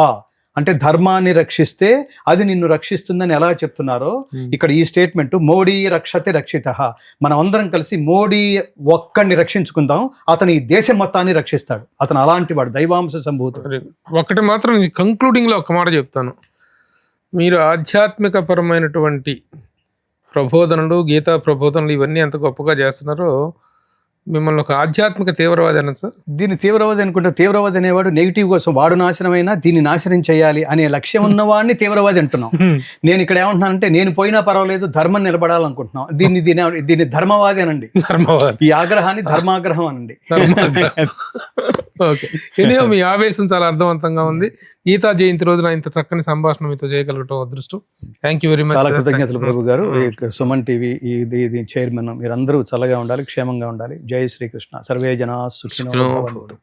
అంటే ధర్మాన్ని రక్షిస్తే అది నిన్ను రక్షిస్తుందని ఎలా చెప్తున్నారో ఇక్కడ ఈ స్టేట్మెంట్, మోడీ రక్షతి రక్షితః. మనం అందరం కలిసి మోడీ ఒక్కడిని రక్షించుకుందాం, అతను ఈ దేశం మొత్తాన్ని రక్షిస్తాడు. అతను అలాంటి వాడు, దైవాంశ సంభూతుడు. ఒకటి మాత్రం కంక్లూడింగ్లో ఒక మాట చెప్తాను. మీరు ఆధ్యాత్మిక పరమైనటువంటి ప్రబోధనలు, గీతా ప్రబోధనలు ఇవన్నీ ఎంత గొప్పగా చేస్తున్నారో, మిమ్మల్ని ఒక ఆధ్యాత్మిక తీవ్రవాది అన్న సార్. దీన్ని తీవ్రవాది అనుకుంటే, తీవ్రవాది అనేవాడు నెగిటివ్ కోసం, వాడు నాశనమైనా దీన్ని నాశనం చేయాలి అనే లక్ష్యం ఉన్నవాడిని తీవ్రవాది అంటున్నాం. నేను ఇక్కడ ఏమంటున్నానంటే, నేను పోయినా పర్వాలేదు, ధర్మం నిలబడాలనుకుంటున్నాం. దీన్ని ధర్మవాది అనండి. ధర్మవాది. ఈ ఆగ్రహాన్ని ధర్మాగ్రహం అనండి. ఓకే, ఎనియో మీ ఆవేశం చాలా అర్థవంతంగా ఉంది. గీతా జయంతి రోజున ఇంత చక్కని సంభాషణ మీతో చేయగలగటం అదృష్టం. Thank you very much. చాలా కృతజ్ఞతలు ప్రభు గారు. సుమన్ టీవీ ఇది చైర్మన్, మీరందరూ చల్లగా ఉండాలి, క్షేమంగా ఉండాలి. జై శ్రీకృష్ణ. సర్వే జనా సుఖినో భవంతు.